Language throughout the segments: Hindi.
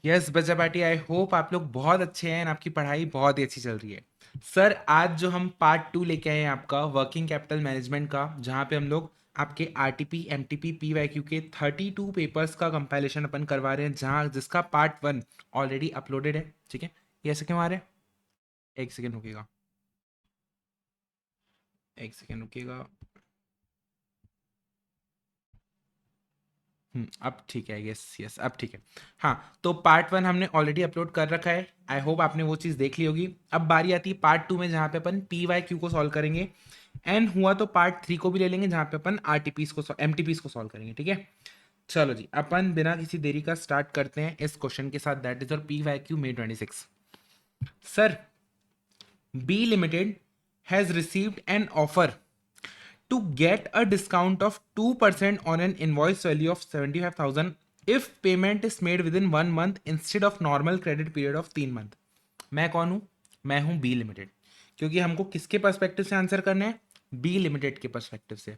यस बच्चा पार्टी, आई होप आप लोग बहुत अच्छे हैं और आपकी पढ़ाई बहुत ही अच्छी चल रही है। सर आज जो हम पार्ट 2 लेके आए हैं आपका वर्किंग कैपिटल मैनेजमेंट का, जहाँ पे हम लोग आपके आरटीपी एमटीपी पीवाईक्यू के 32 पेपर्स का कंपाइलेशन अपन करवा रहे हैं, जहाँ जिसका पार्ट 1 ऑलरेडी अपलोडेड है। ठीक है, ये ऐसे क्यों आ रहा है? एक सेकेंड रुकिएगा, एक सेकेंड रुकिएगा। अब ठीक है, यस यस अब ठीक है। हाँ, तो पार्ट 1 हमने ऑलरेडी अपलोड कर रखा है। आई होप आपने वो चीज़ देख ली होगी। अब बारी आती है पार्ट 2 में, जहाँ पे अपन पी वाई क्यू को सॉल्व करेंगे। एंड हुआ तो पार्ट 3 को भी ले लेंगे, जहाँ पे अपन आरटीपीस को एमटीपीस को सॉल्व करेंगे। ठीक है, चलो जी, अपन बिना किसी देरी का स्टार्ट करते हैं इस क्वेश्चन के साथ, दैट इज और P Y Q May 26। Sir, B limited has received an offer to get a discount of 2% on an invoice value of 75,000 if payment is made within 1 month instead of normal credit period of 3 month. मैं कौन हूं? मैं हूं बी लिमिटेड, क्योंकि हमको किसके पर्सपेक्टिव से आंसर करना है? बी लिमिटेड के पर्सपेक्टिव से।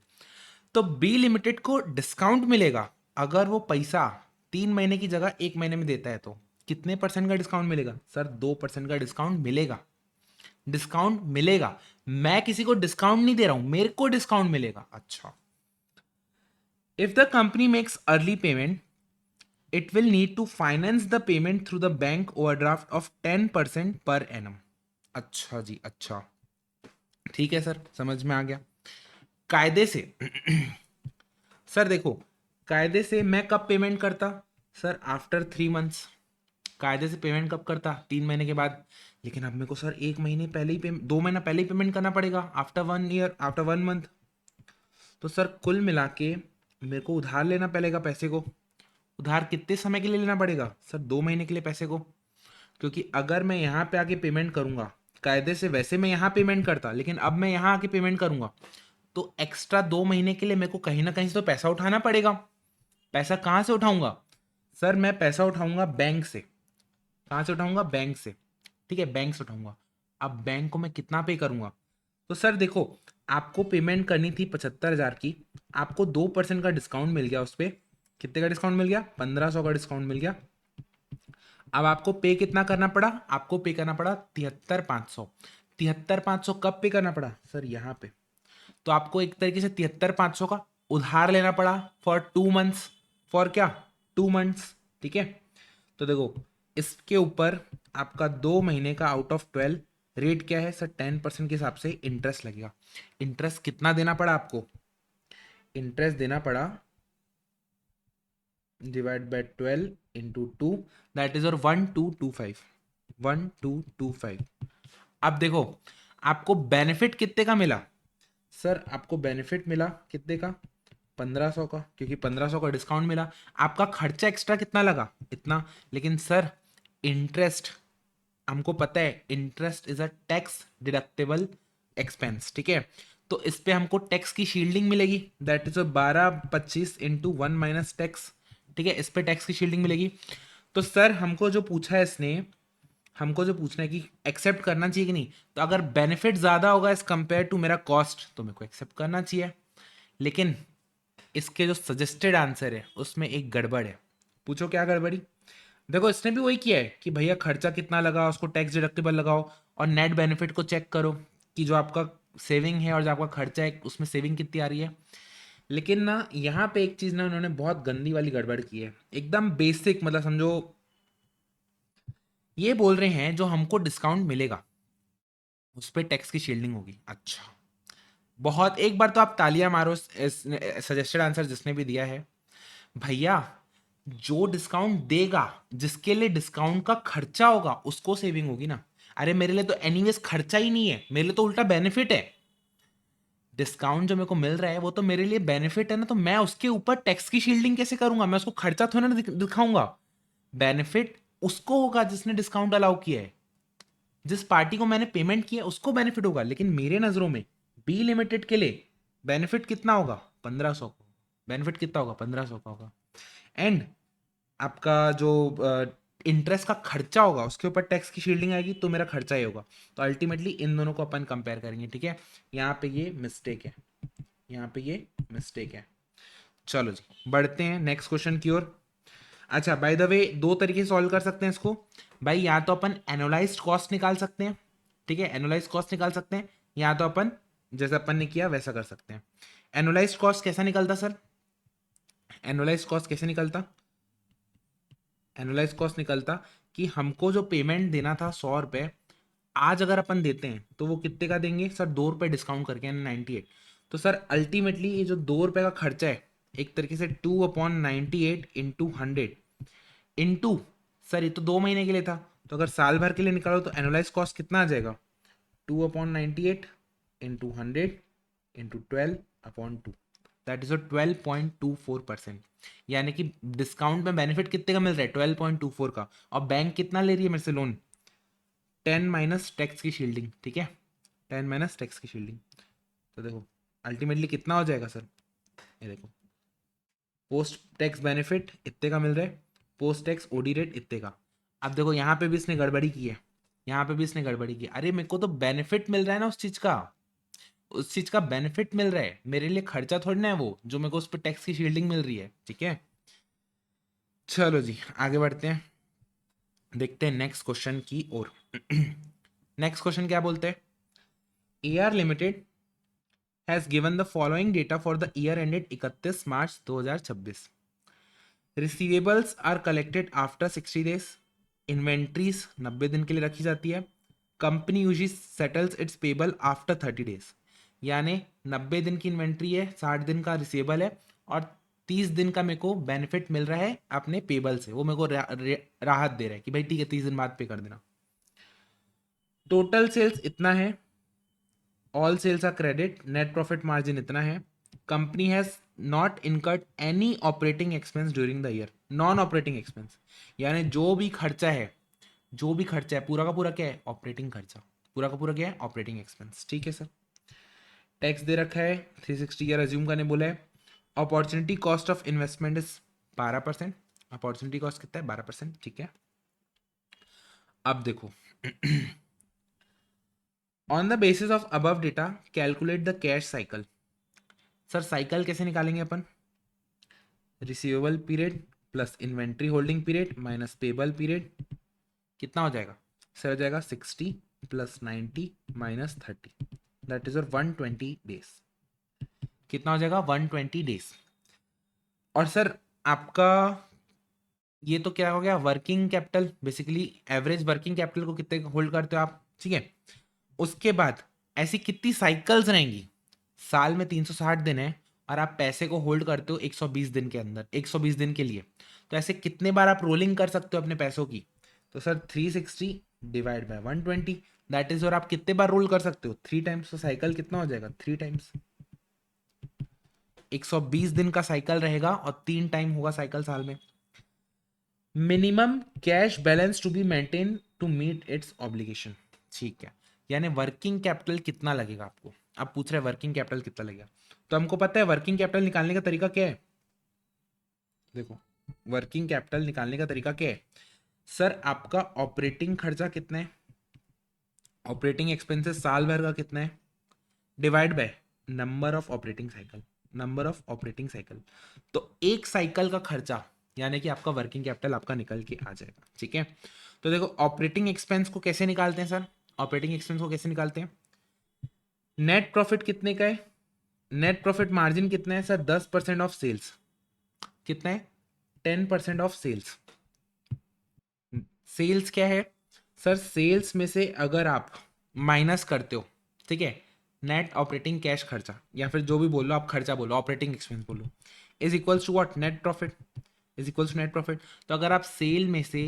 तो बी लिमिटेड को डिस्काउंट मिलेगा अगर वो पैसा 3 महीने की जगह 1 महीने में देता है। तो कितने परसेंट का डिस्काउंट मिलेगा? सर 2% का डिस्काउंट मिलेगा। डिस्काउंट मिलेगा, मैं किसी को डिस्काउंट नहीं दे रहा हूं, मेरे को डिस्काउंट मिलेगा। अच्छा, if the company makes early payment it will need to finance the payment through the bank overdraft of 10% per annum. अच्छा जी, अच्छा ठीक है सर, समझ में आ गया। कायदे से सर देखो, कायदे से मैं कब पेमेंट करता? Sir after 3 months. कायदे से पेमेंट कब करता? 3 महीने के बाद। लेकिन अब मेरे को सर 1 महीने पहले ही 2 महीना पहले ही पेमेंट करना पड़ेगा, आफ्टर 1 ईयर, आफ्टर 1 मंथ। तो सर कुल मिला के मेरे को उधार लेना पड़ेगा पैसे को। उधार कितने समय के लिए लेना पड़ेगा? सर 2 महीने के लिए पैसे को। क्योंकि अगर मैं यहाँ पे आके पेमेंट करूंगा, कायदे से वैसे मैं यहाँ पेमेंट करता, लेकिन अब मैं यहाँ आके पेमेंट करूंगा, तो एक्स्ट्रा 2 महीने के लिए मेरे को कहीं ना कहीं से तो पैसा उठाना पड़ेगा। पैसा कहाँ से उठाऊंगा? सर मैं पैसा उठाऊंगा बैंक से। कहाँ से उठाऊंगा? बैंक से। ठीक है, बैंक से उठाऊंगा। अब बैंक को मैं कितना पे करूंगा? तो सर देखो, आपको पेमेंट करनी थी 75,000 की, आपको 2% का डिस्काउंट मिल गया उस पर। कितने का डिस्काउंट मिल गया? 1500 का डिस्काउंट मिल गया। अब आपको पे कितना करना पड़ा? आपको पे करना पड़ा 73,500। 73,500 कब पे करना पड़ा? सर यहाँ पे। तो आपको एक तरीके से 73,500 का उधार लेना पड़ा फॉर 2 मंथ्स। फॉर क्या? 2 मंथ्स। ठीक है, तो देखो इसके ऊपर आपका 2 महीने का आउट ऑफ 12 रेट क्या है? सर 10% के हिसाब से इंटरेस्ट लगेगा। इंटरेस्ट कितना देना पड़ा आपको? इंटरेस्ट देना पड़ा डिवाइड बाय 12 × 2, दैट इज और 1225। 1225। अब देखो, आपको बेनिफिट कितने का मिला? सर आपको बेनिफिट मिला कितने का? 1500 का, क्योंकि 1500 का डिस्काउंट मिला। आपका खर्चा एक्स्ट्रा कितना लगा? इतना। लेकिन सर इंटरेस्ट, हमको पता है interest is a tax deductible expense. ठीक है, तो इस पे हमको टैक्स की शील्डिंग मिलेगी, दैट इज 1225 × 1 - टैक्स। ठीक है, इस पे टैक्स की शील्डिंग मिलेगी। तो सर हमको जो पूछा है इसने, हमको जो पूछना है कि एक्सेप्ट करना चाहिए कि नहीं, तो अगर बेनिफिट ज़्यादा होगा एज कंपेयर टू मेरा कॉस्ट, तो मेरे को एक्सेप्ट करना चाहिए। लेकिन इसके जो सजेस्टेड आंसर है उसमें एक गड़बड़ है। पूछो क्या गड़बड़ी? देखो इसने भी वही किया है कि भैया खर्चा कितना लगा उसको टैक्स डिडक्टेबल लगाओ, और नेट बेनिफिट को चेक करो कि जो आपका सेविंग है और जो आपका खर्चा है उसमें सेविंग कितनी आ रही है। लेकिन ना यहाँ पे एक चीज़ ना उन्होंने बहुत गंदी वाली गड़बड़ की है, एकदम बेसिक, मतलब समझो ये बोल रहे हैं जो हमको डिस्काउंट मिलेगा उस पर टैक्स की शील्डिंग होगी। अच्छा, बहुत, एक बार तो आप तालियां मारो सजेस्टेड आंसर जिसने भी दिया है। भैया जो डिस्काउंट देगा, जिसके लिए डिस्काउंट का खर्चा होगा उसको सेविंग होगी ना। अरे मेरे लिए तो एनीवेज खर्चा ही नहीं है, मेरे लिए तो उल्टा बेनिफिट है। डिस्काउंट जो मेरे को मिल रहा है वो तो मेरे लिए बेनिफिट है ना, तो मैं उसके ऊपर टैक्स की शील्डिंग कैसे करूंगा? मैं उसको खर्चा थोड़ा ना दिखाऊंगा। बेनिफिट उसको होगा जिसने डिस्काउंट अलाउ किया है, जिस पार्टी को मैंने पेमेंट किया है उसको बेनिफिट होगा। लेकिन मेरे नजरों में बी लिमिटेड के लिए बेनिफिट कितना होगा? 1500 का। बेनिफिट कितना होगा? 1500 का होगा। एंड आपका जो इंटरेस्ट का खर्चा होगा उसके ऊपर टैक्स की शील्डिंग आएगी, तो मेरा खर्चा ही होगा। तो अल्टीमेटली इन दोनों को अपन कंपेयर करेंगे। ठीक है, यहाँ पे ये मिस्टेक है, यहाँ पे ये मिस्टेक है। चलो जी, बढ़ते हैं नेक्स्ट क्वेश्चन की ओर। अच्छा, बाय द वे दो तरीके से सॉल्व कर सकते हैं इसको भाई, या तो अपन एनुलाइज्ड कॉस्ट निकाल सकते हैं, ठीक है, एनुलाइज्ड कॉस्ट निकाल सकते हैं, या तो अपन जैसे अपन ने किया वैसा कर सकते हैं। एनुलाइज्ड कॉस्ट कैसा निकलता सर? एनुलाइज्ड कॉस्ट कैसे निकलता? एनुलाइज कॉस्ट निकलता कि हमको जो पेमेंट देना था 100 रुपये, आज अगर अपन देते हैं तो वो कितने का देंगे सर? 2 रुपये डिस्काउंट करके, यानी 98। तो सर अल्टीमेटली ये जो 2 रुपये का खर्चा है, एक तरीके से 2/98 इंटू 100 इंटू, सर ये तो 2 महीने के लिए था, तो अगर साल भर के लिए निकालो तो एनुलाइज कॉस्ट कितना आ जाएगा? 2/98 इंटू 100 इंटू 12/2, दैट इज 12.24%। यानी कि डिस्काउंट में बेनिफिट कितने का मिल रहा है? 12.24 का। और बैंक कितना ले रही है मेरे से लोन? 10 माइनस टैक्स की शील्डिंग, ठीक है, 10 माइनस टैक्स की शील्डिंग। तो देखो अल्टीमेटली कितना हो जाएगा सर? ये देखो, पोस्ट टैक्स बेनिफिट इतने का मिल रहा है, पोस्ट टैक्स ओडी रेट इतने का। अब देखो यहाँ पे भी इसने गड़बड़ी की है, यहाँ पे भी इसने गड़बड़ी की। अरे मेरे को तो बेनिफिट मिल रहा है ना उस चीज का, उस चीज का बेनिफिट मिल रहा है, मेरे लिए खर्चा थोड़ी ना है वो, जो मेरे को उस पर टैक्स की शील्डिंग मिल रही है, ठीक है। चलो जी आगे बढ़ते हैं, देखते हैं नेक्स्ट क्वेश्चन की ओर। नेक्स्ट क्वेश्चन क्या बोलते हैं? AR limited has given the following data for the year ended 31 March 2026। Receivables are collected after 60 days, inventories 90 दिन के लिए रखी जाती है, company usually settles its payable after 30 days. यानी 90 दिन की इन्वेंट्री है, 60 दिन का रिसीवेबल है, और 30 दिन का मेरे को बेनिफिट मिल रहा है अपने पेबल से, वो मेरे को राहत दे रहा है कि भाई ठीक है 30 दिन बाद पे कर देना। टोटल सेल्स इतना है, all sales are credit, net profit margin इतना है, company has not incurred any operating expense during the year, non operating expense, यानी जो भी खर्चा है, जो भी खर्चा है पूरा का पूरा क्या है? ऑपरेटिंग खर्चा, पूरा का पूरा क्या है? ऑपरेटिंग एक्सपेंस, ठीक है सर। टैक्स दे रखा है 360 ईयर अज्यूम करने बोला है। Opportunity cost of investment is 12%, opportunity cost कितना है? 12%, ठीक है। अब देखो on the basis of above data calculate the cash cycle. Sir cycle कैसे निकालेंगे अपन? Receivable period plus inventory holding period minus payable period, कितना हो जाएगा सर? हो जाएगा 60 plus 90 minus 30, that is 120 days. कितना हो जाएगा? 120 डेज। और सर आपका ये तो क्या हो गया? Working capital, basically average working capital को कितने होल्ड करते हो आप, ठीक है। उसके बाद ऐसी कितनी साइकिल्स रहेंगी? साल में 360 दिन है और आप पैसे को होल्ड करते हो 120 दिन के अंदर, 120 दिन के लिए, तो ऐसे कितने बार आप रोलिंग कर सकते हो अपने पैसों की? तो sir 360 divide by 120, that is, और आप कितने बार रोल कर सकते हो? 3 टाइम्स। तो साइकिल कितना हो जाएगा? 3 टाइम्स। 120 दिन का साइकिल रहेगा और 3 टाइम होगा साइकिल साल में। Minimum cash balance to be maintain to meet its obligation, ठीक है। यानी वर्किंग कैपिटल कितना लगेगा आपको? आप पूछ रहे हैं वर्किंग कैपिटल कितना लगेगा, तो हमको पता है वर्किंग कैपिटल निकालने का तरीका क्या है। देखो वर्किंग कैपिटल निकालने का तरीका क्या है सर? आपका ऑपरेटिंग खर्चा कितना है, ऑपरेटिंग एक्सपेंसेस साल भर का कितना है, divide by number of operating cycle, number of operating cycle. तो एक साइकिल का खर्चा यानी कि आपका वर्किंग कैपिटल आपका निकल के आ जाएगा, ठीक है। तो देखो ऑपरेटिंग एक्सपेंस को कैसे निकालते हैं सर? ऑपरेटिंग एक्सपेंस को कैसे निकालते हैं? नेट प्रॉफिट कितने का है? नेट प्रॉफिट मार्जिन कितना है सर? 10% of sales. कितना है? 10% ऑफ सेल्स। सेल्स क्या है सर? सेल्स में से अगर आप माइनस करते हो, ठीक है, नेट ऑपरेटिंग कैश खर्चा, या फिर जो भी बोलो आप खर्चा बोलो, ऑपरेटिंग एक्सपेंस बोलो, is equals to what? Net profit, is equals to net profit. तो अगर आप सेल में से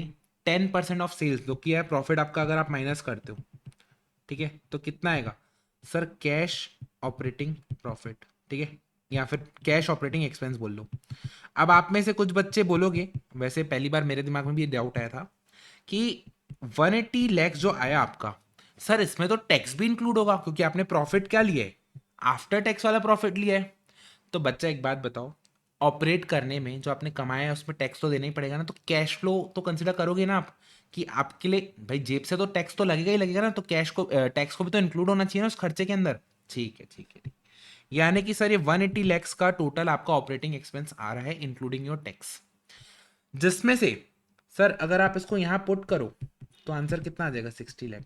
10% ऑफ सेल्स जो किया है प्रॉफिट आपका, अगर आप माइनस करते हो, ठीक है, तो कितना आएगा सर? कैश ऑपरेटिंग प्रॉफिट, ठीक है, या फिर कैश ऑपरेटिंग एक्सपेंस बोल लो। अब आप में से कुछ बच्चे बोलोगे, वैसे पहली बार मेरे दिमाग में भी ये डाउट आया था कि 180 लैक्स जो आया आपका, सर इसमें तो टैक्स भी इंक्लूड होगा, क्योंकि आपने प्रॉफिट क्या लिया है? आफ्टर टैक्स वाला प्रॉफिट लिया है। तो बच्चा एक बात बताओ, ऑपरेट करने में जो आपने कमाया है उसमें टैक्स तो देना ही पड़ेगा ना, तो कैश फ्लो तो कंसिडर करोगे ना आप, कि आपके लिए भाई जेब से तो टैक्स तो लगेगा ही लगेगा ना, तो कैश को टैक्स को भी तो इंक्लूड होना चाहिए ना उस खर्चे के अंदर, ठीक है ठीक है ठीक। यानी कि सर ये 180 लैक्स का टोटल आपका ऑपरेटिंग एक्सपेंस आ रहा है इंक्लूडिंग योर टैक्स। जिसमें से सर अगर आप इसको यहाँ पुट करो तो आंसर कितना आ जाएगा, 60 लाख।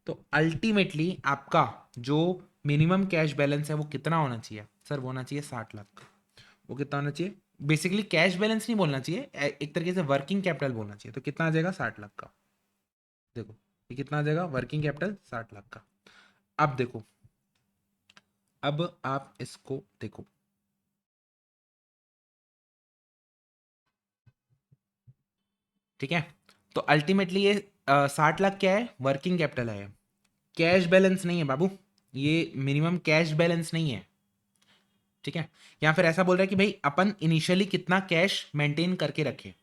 तो अल्टीमेटली आपका जो मिनिमम कैश बैलेंस है वो कितना होना चाहिए सर, वो होना चाहिए 60 लाख का। वो कितना होना चाहिए, बेसिकली कैश बैलेंस नहीं बोलना चाहिए, एक तरीके से वर्किंग कैपिटल बोलना चाहिए। तो कितना आ जाएगा, 60 लाख का। देखो ये कितना आ जाएगा, वर्किंग कैपिटल 60 लाख का। अब देखो, अब आप इसको देखो, ठीक है। तो अल्टीमेटली ये 60 लाख क्या है, वर्किंग कैपिटल है, कैश बैलेंस नहीं है बाबू, ये मिनिमम कैश बैलेंस नहीं है, ठीक है। या फिर ऐसा बोल रहा है कि भाई अपन इनिशियली कितना कैश मेंटेन करके रखे,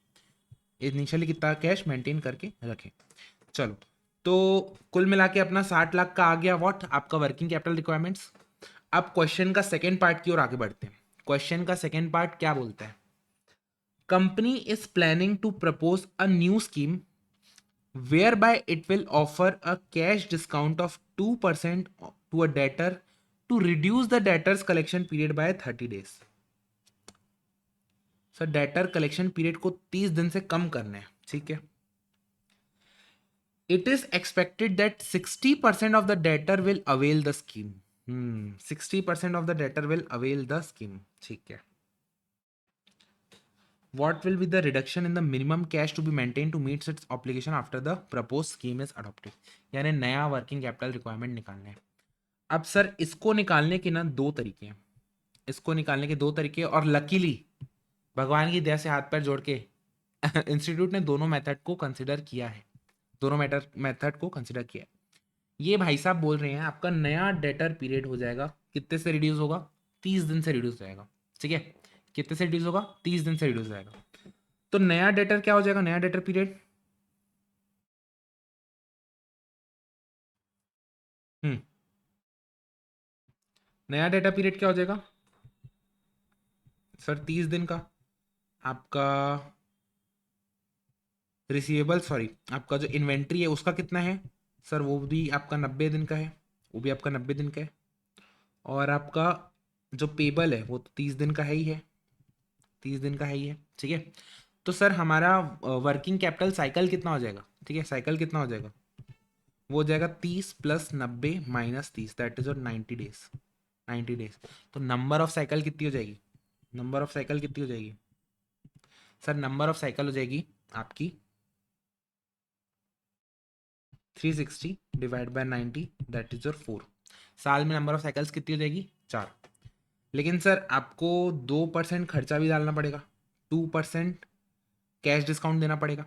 इनिशियली कितना कैश मेंटेन करके रखे। चलो, तो कुल मिला के अपना 60 लाख का आ गया व्हाट, आपका वर्किंग कैपिटल रिक्वायरमेंट्स। अब क्वेश्चन का सेकेंड पार्ट की ओर आगे बढ़ते हैं। क्वेश्चन का सेकेंड पार्ट क्या बोलता है, company is planning to propose a new scheme whereby it will offer a cash discount of 2% to a debtor to reduce the debtor's collection period by 30 days। Sir debtor collection period को 30 दिन से कम करना है, ठीक है। It is expected that 60% of the debtor will avail the scheme. 60% of the debtor will avail the scheme, ठीक है। What will be the reduction in the minimum cash to be maintained to meet its obligation after the proposed scheme is adopted। यानी नया वर्किंग कैपिटल रिक्वायरमेंट निकालना है। अब सर इसको निकालने के ना दो तरीके हैं, इसको निकालने के दो तरीके, और लकीली भगवान की दया से हाथ पैर जोड़ के इंस्टीट्यूट ने दोनों मेथड को कंसिडर किया है, दोनों मेथड को कंसिडर किया है। ये भाई साहब बोल रहे हैं आपका नया डेटर पीरियड हो जाएगा, कितने से रिड्यूस होगा, 30 दिन से रिड्यूस हो जाएगा, ठीक है। कितने से रिड्यूस होगा, 30 दिन से रिड्यूस हो जाएगा। तो नया डेटर क्या हो जाएगा, नया डेटर पीरियड, हम्म नया डेटा पीरियड क्या हो जाएगा सर, 30 दिन का। आपका रिसीवेबल, सॉरी आपका जो इन्वेंट्री है उसका कितना है सर, वो भी आपका 90 दिन का है, वो भी आपका 90 दिन का है। और आपका जो पेबल है वो तो 30 दिन का है ही है, 30 दिन का है ही है, ठीक है। तो सर हमारा वर्किंग कैपिटल साइकिल कितना हो जाएगा, ठीक है, साइकिल कितना हो जाएगा, वो हो जाएगा 30 + 90 - 30, दैट इज और 90 डेज, 90 डेज। तो नंबर ऑफ साइकिल कितनी हो जाएगी, नंबर ऑफ साइकिल कितनी हो जाएगी सर, नंबर ऑफ साइकिल हो जाएगी आपकी 360 divide by 90, that is your 4। साल में नंबर ऑफ साइकिल्स कितनी हो जाएगी, 4। लेकिन सर आपको 2% खर्चा भी डालना पड़ेगा, 2% कैश डिस्काउंट देना पड़ेगा,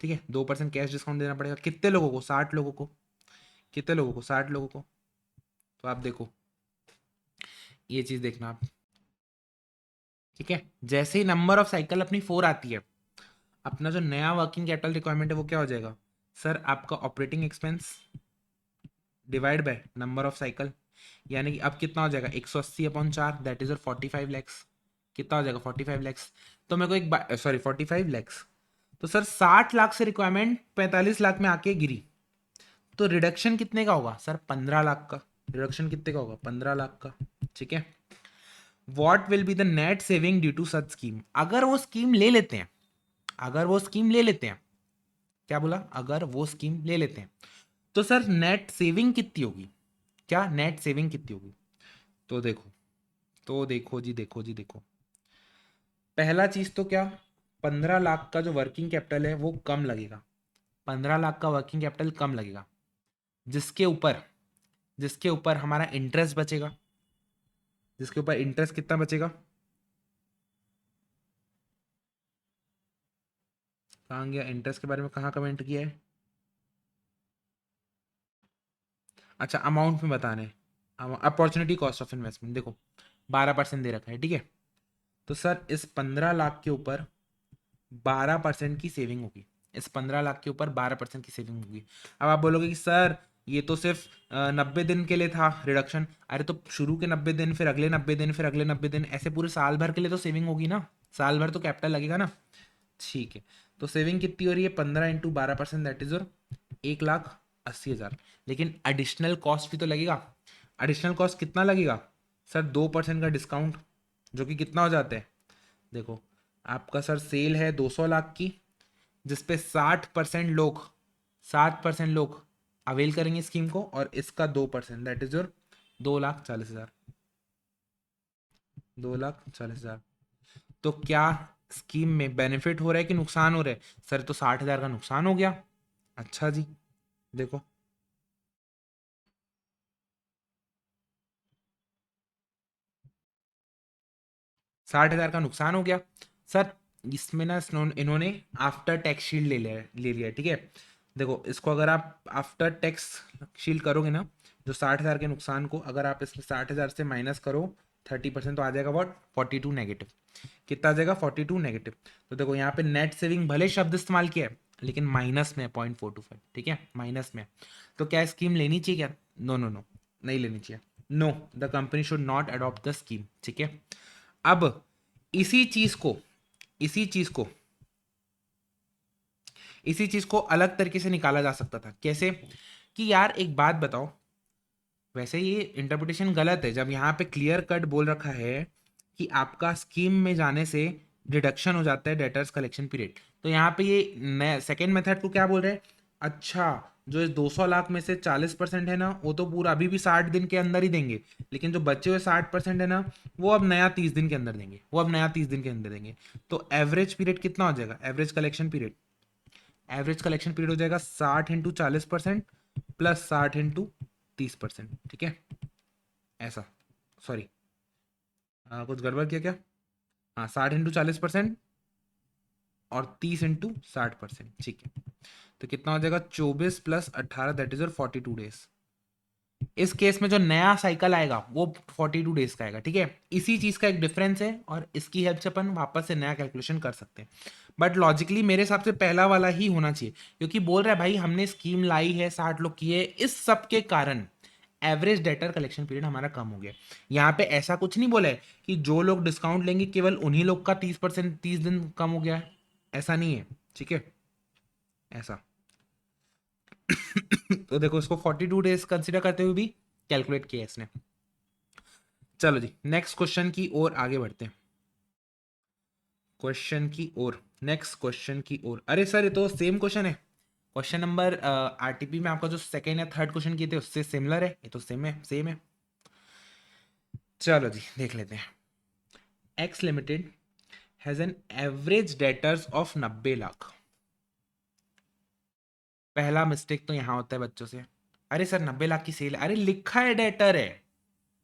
ठीक है। 2% कैश डिस्काउंट देना पड़ेगा, कितने लोगों को, 60 लोगों को, कितने लोगों को, 60 लोगों को। तो आप देखो, ये चीज़ देखना आप, ठीक है। जैसे ही नंबर ऑफ साइकिल अपनी 4 आती है, अपना जो नया वर्किंग कैपिटल रिक्वायरमेंट है वो क्या हो जाएगा सर, आपका operating expense divide by number of cycle. यानी कि अब कितना हो जाएगा, 180/4, दैट इज और 45 लैक्स। कितना हो जाएगा, 45 लैक्स। तो मेरे को एक सॉरी 45 लैक्स। तो सर 60 लाख से रिक्वायरमेंट 45 लाख में आके गिरी, तो रिडक्शन कितने का होगा सर, 15 लाख का। रिडक्शन कितने का होगा, 15 लाख का, ठीक है। What will be the net saving due to such scheme, अगर वो स्कीम ले लेते हैं, अगर वो स्कीम ले लेते हैं, क्या बोला, अगर वो स्कीम ले लेते हैं, तो सर नेट सेविंग कितनी होगी, क्या नेट सेविंग कितनी होगी। तो देखो, तो देखो जी, देखो जी, देखो, पहला चीज तो क्या, 15 लाख का जो वर्किंग कैपिटल है वो कम लगेगा, 15 लाख का वर्किंग कैपिटल कम लगेगा, जिसके ऊपर, जिसके ऊपर हमारा इंटरेस्ट बचेगा, जिसके ऊपर इंटरेस्ट कितना बचेगा, कहाँ गया इंटरेस्ट के बारे में, कहाँ कमेंट किया है, अच्छा अमाउंट में बताने, अपॉर्चुनिटी कॉस्ट ऑफ इन्वेस्टमेंट देखो 12% दे रखा है, ठीक है। तो सर इस 15 लाख के ऊपर 12% की सेविंग होगी, इस 15 लाख के ऊपर 12% की सेविंग होगी। अब आप बोलोगे कि सर ये तो सिर्फ 90 दिन के लिए था रिडक्शन, अरे तो शुरू के 90 दिन, फिर अगले 90 दिन, फिर अगले 90 दिन, ऐसे पूरे साल भर के लिए तो सेविंग होगी ना, साल भर तो कैपिटल लगेगा ना, ठीक है। तो सेविंग कितनी हो रही है, 15 × 12%, दैट इज और 1,80,000। लेकिन एडिशनल कॉस्ट भी तो लगेगा, एडिशनल कॉस्ट कितना लगेगा सर, 2% का डिस्काउंट, जो कि कितना हो जाता है, देखो आपका सर सेल है 200 लाख की, जिसपे 60% लोग अवेल करेंगे स्कीम को, और इसका 2%, दैट इज योर 2,40,000। 2,40,000। तो क्या स्कीम में बेनिफिट हो रहा है कि नुकसान हो रहा है? सर तो 60,000 का नुकसान हो गया। अच्छा जी, देखो 60,000 का नुकसान हो गया। सर इसमें ना इन्होंने आफ्टर टैक्स शील्ड ले लिया है, ठीक है। देखो इसको अगर आप आफ्टर टैक्स शील्ड करोगे ना, जो 60,000 के नुकसान को अगर आप इसमें 60,000 से माइनस करो 30%, तो आ जाएगा वॉट 42 नेगेटिव। कितना आ जाएगा 42 नेगेटिव। तो देखो यहाँ पे नेट सेविंग भले शब्द इस्तेमाल किया है, लेकिन माइनस में 0.425, ठीक है, माइनस में। तो क्या स्कीम लेनी चाहिए क्या? नो नो नो, नहीं लेनी चाहिए। No, the company should not adopt the scheme, ठीक है। अब इसी चीज को इसी चीज को इसी चीज को अलग तरीके से निकाला जा सकता था। कैसे? कि यार एक बात बताओ, वैसे ये इंटरप्रिटेशन गलत है जब यहाँ पे क्लियर कट बोल रखा है कि आपका स्कीम में जाने से डिडक्शन हो जाता है डेटर्स कलेक्शन पीरियड। तो यहाँ पे ये नया सेकेंड मेथड को क्या बोल रहे हैं? अच्छा, जो इस 200 लाख में से 40% है ना, वो तो पूरा अभी भी 60 दिन के अंदर ही देंगे, लेकिन जो बचे हुए 60% है ना, वो अब नया 30 दिन के अंदर देंगे, वो अब नया 30 दिन के अंदर देंगे। तो एवरेज पीरियड कितना हो जाएगा? एवरेज कलेक्शन पीरियड हो जाएगा 60 × 40% प्लस 60 × 30%, ठीक है। ऐसा, सॉरी, कुछ गड़बड़ किया क्या? हाँ, 60 × 40% और 30 × 60%, ठीक है। तो कितना हो जाएगा? 24 प्लस 18, दैट इज और 42 डेज। इस केस में जो नया साइकिल आएगा वो 42 डेज का आएगा, ठीक है। इसी चीज का एक डिफरेंस है, और इसकी हेल्प से अपन वापस से नया कैलकुलेशन कर सकते हैं। बट लॉजिकली मेरे हिसाब से पहला वाला ही होना चाहिए, क्योंकि बोल रहा है भाई हमने स्कीम लाई है, 60 लोग किए, इस सब के कारण एवरेज डेटर कलेक्शन पीरियड हमारा कम हो गया। यहाँ पे ऐसा कुछ नहीं बोला है कि जो लोग डिस्काउंट लेंगे केवल उन्हीं लोग का 30%, 30 दिन कम हो गया है, ऐसा नहीं है, ठीक है। ऐसा तो देखो इसको 42 डेज कंसिडर करते हुए भी कैलकुलेट किया इसने। चलो जी, नेक्स्ट क्वेश्चन की ओर आगे बढ़ते हैं। नेक्स्ट क्वेश्चन की ओर। अरे सर ये तो सेम क्वेश्चन है। क्वेश्चन नंबर आरटीपी में आपका जो सेकेंड या थर्ड क्वेश्चन किए थे उससे सिमिलर है, ये तो सेम है। चलो जी देख लेते हैं। X limited has an average debtors of 90 lakh. पहला मिस्टेक तो यहां होता है बच्चों से, अरे सर 90 लाख की सेल है, अरे लिखा है डेटर है,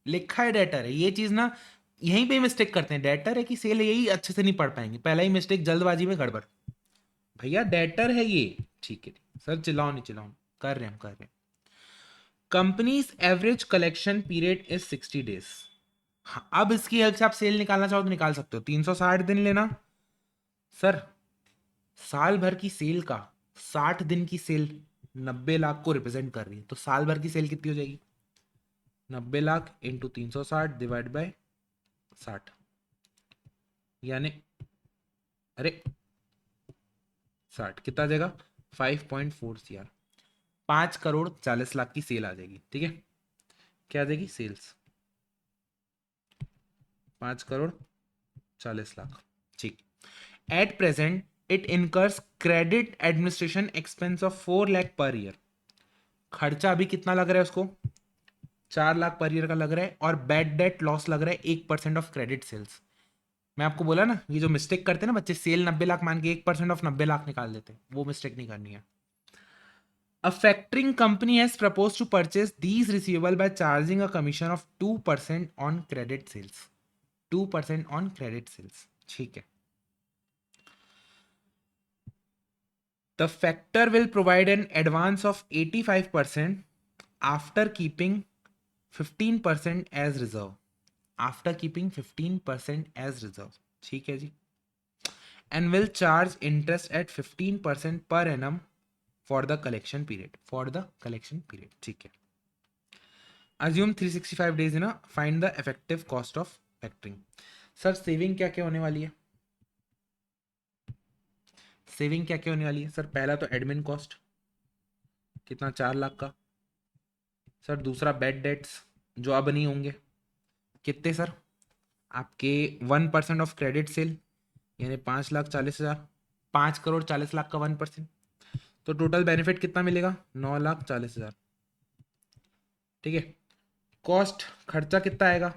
लिखा है डेटर है, ये चीज ना यहीं पे मिस्टेक करते हैं, डेटर है कि सेल है, यही अच्छे से नहीं पढ़ पाएंगे, पहला ही मिस्टेक जल्दबाजी में गड़बड़। भैया डेटर है ये, ठीक है सर, चिल्लाओ नहीं चिल्लाओ, कर रहे हैं। Companies average collection period is 60 days. हाँ, अब इसकी हेल्प से आप सेल निकालना चाहो तो निकाल सकते हो, 360 दिन लेना। सर साल भर की सेल का 60 दिन की सेल 90 लाख को रिप्रेजेंट कर रही है, तो साल भर की सेल कितनी हो जाएगी? 90 लाख इंटू 360 डिवाइड बाय 60, यानी अरे 60 कितना आ जाएगा? 5.4 CR। 5 करोड़ 40 लाख की सेल आ जाएगी, ठीक है। क्या आ जाएगी? सेल्स 5 करोड़ 40 लाख, ठीक। At present it incurs credit administration expense of 4 lakh per year. खर्चा अभी कितना लग रहा है उसको? 4 लाख पर ईयर का लग रहा है, और बैड डेट लॉस लग रहा है 1% ऑफ क्रेडिट सेल्स। मैं आपको बोला ना, ये जो मिस्टेक करते हैं ना बच्चे, सेल 90 लाख मान के 1% ऑफ 90 लाख निकाल देते हैं, वो मिस्टेक नहीं करनी है। A factoring company has proposed to purchase these receivable by charging a commission of 2% on credit sales. 2% on credit sales. ठीक है. The factor will provide an advance of 85% after keeping 15% as reserve. After keeping 15% as reserve. ठीक है जी. And will charge interest at 15% per annum for the collection period. For the collection period. ठीक है. Assume 365 days in a find the effective cost of factoring. Sir saving क्या क्या होने वाली है? सेविंग क्या क्या होने वाली है? सर पहला तो एडमिन कॉस्ट, कितना? 4 लाख का। सर दूसरा बैड डेट्स जो अब नहीं होंगे, कितने सर? आपके 1% ऑफ क्रेडिट सेल, यानी 5,40,000, 5,40,00,000 का 1%, तो टोटल बेनिफिट कितना मिलेगा? 9,40,000। ठीक है। कॉस्ट खर्चा कितना आएगा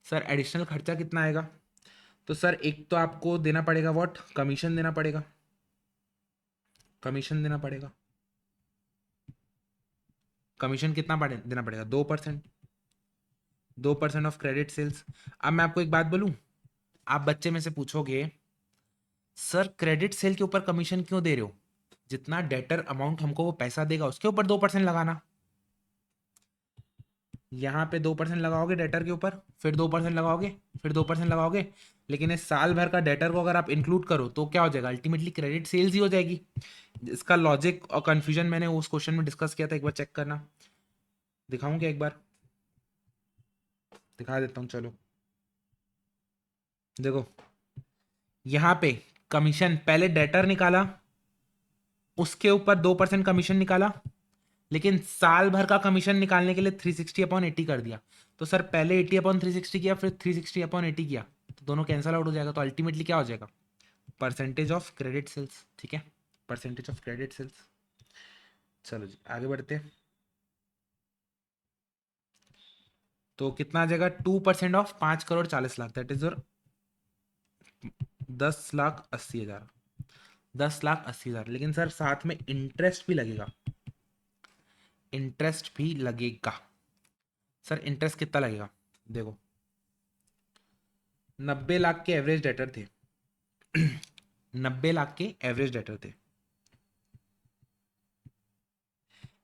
सर? एडिशनल खर्चा कितना आएगा? तो सर एक तो आपको देना पड़ेगा व्हाट, कमीशन देना पड़ेगा, कमीशन देना पड़ेगा। कमीशन कितना देना पड़ेगा? 2%, 2% ऑफ क्रेडिट सेल्स। अब मैं आपको एक बात बोलूं, आप बच्चे में से पूछोगे सर क्रेडिट सेल के ऊपर कमीशन क्यों दे रहे हो? जितना डेटर अमाउंट हमको वो पैसा देगा उसके ऊपर 2% लगाना। यहाँ पे 2% लगाओगे डेटर के ऊपर, फिर 2% लगाओगे, फिर 2% लगाओगे, लेकिन इस साल भर का डेटर को अगर आप इंक्लूड करो तो क्या हो जाएगा? अल्टीमेटली क्रेडिट सेल्स ही हो जाएगी। इसका लॉजिक और कंफ्यूजन मैंने उस क्वेश्चन में डिस्कस किया था, एक बार चेक करना। दिखाऊं क्या? एक बार दिखा देता हूँ, चलो देखो। यहाँ पे कमीशन पहले डेटर निकाला, उसके ऊपर 2% कमीशन निकाला, लेकिन साल भर का कमीशन निकालने के लिए 360/80 कर दिया। तो सर पहले 80/360 किया, फिर 360/80 किया, तो दोनों कैंसल आउट हो जाएगा। तो अल्टीमेटली क्या हो जाएगा? Percentage of credit sales. ठीक है, परसेंटेज ऑफ क्रेडिट सेल्स। चलो जी आगे बढ़ते हैं। तो कितना आ जाएगा? 2% ऑफ 5,40,00,000, दैट इज योर 10,80,000, 10,80,000। लेकिन सर साथ में इंटरेस्ट भी लगेगा, इंटरेस्ट भी लगेगा। सर इंटरेस्ट कितना लगेगा? देखो 90 लाख के एवरेज डेटर थे, 90 लाख के एवरेज डेटर थे,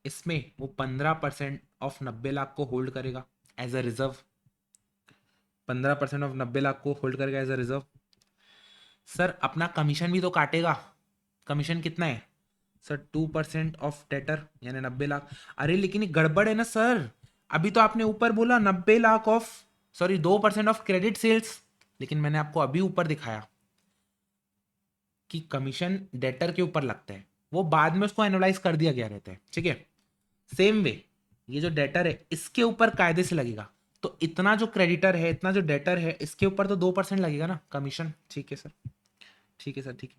इसमें वो 15% ऑफ 90 लाख को होल्ड करेगा as a reserve, 15% of 90 lakh को होल्ड करेगा एज अ रिजर्व। सर अपना कमीशन भी तो काटेगा, कमीशन कितना है सर? 2% ऑफ डेटर यानी 90 लाख। अरे लेकिन ये गड़बड़ है ना सर, अभी तो आपने ऊपर बोला 90 lakh of, sorry 2% of credit sales, लेकिन मैंने आपको अभी ऊपर दिखाया कि कमीशन डेटर के ऊपर लगता है, वो बाद में उसको एनालाइज कर दिया गया रहता है। ठीक है, सेम वे ये जो डेटर है इसके ऊपर कायदे से लगेगा। तो इतना जो क्रेडिटर है, इतना जो डेटर है, इसके ऊपर तो 2% लगेगा ना कमीशन। ठीक है सर, ठीक है सर, ठीक है।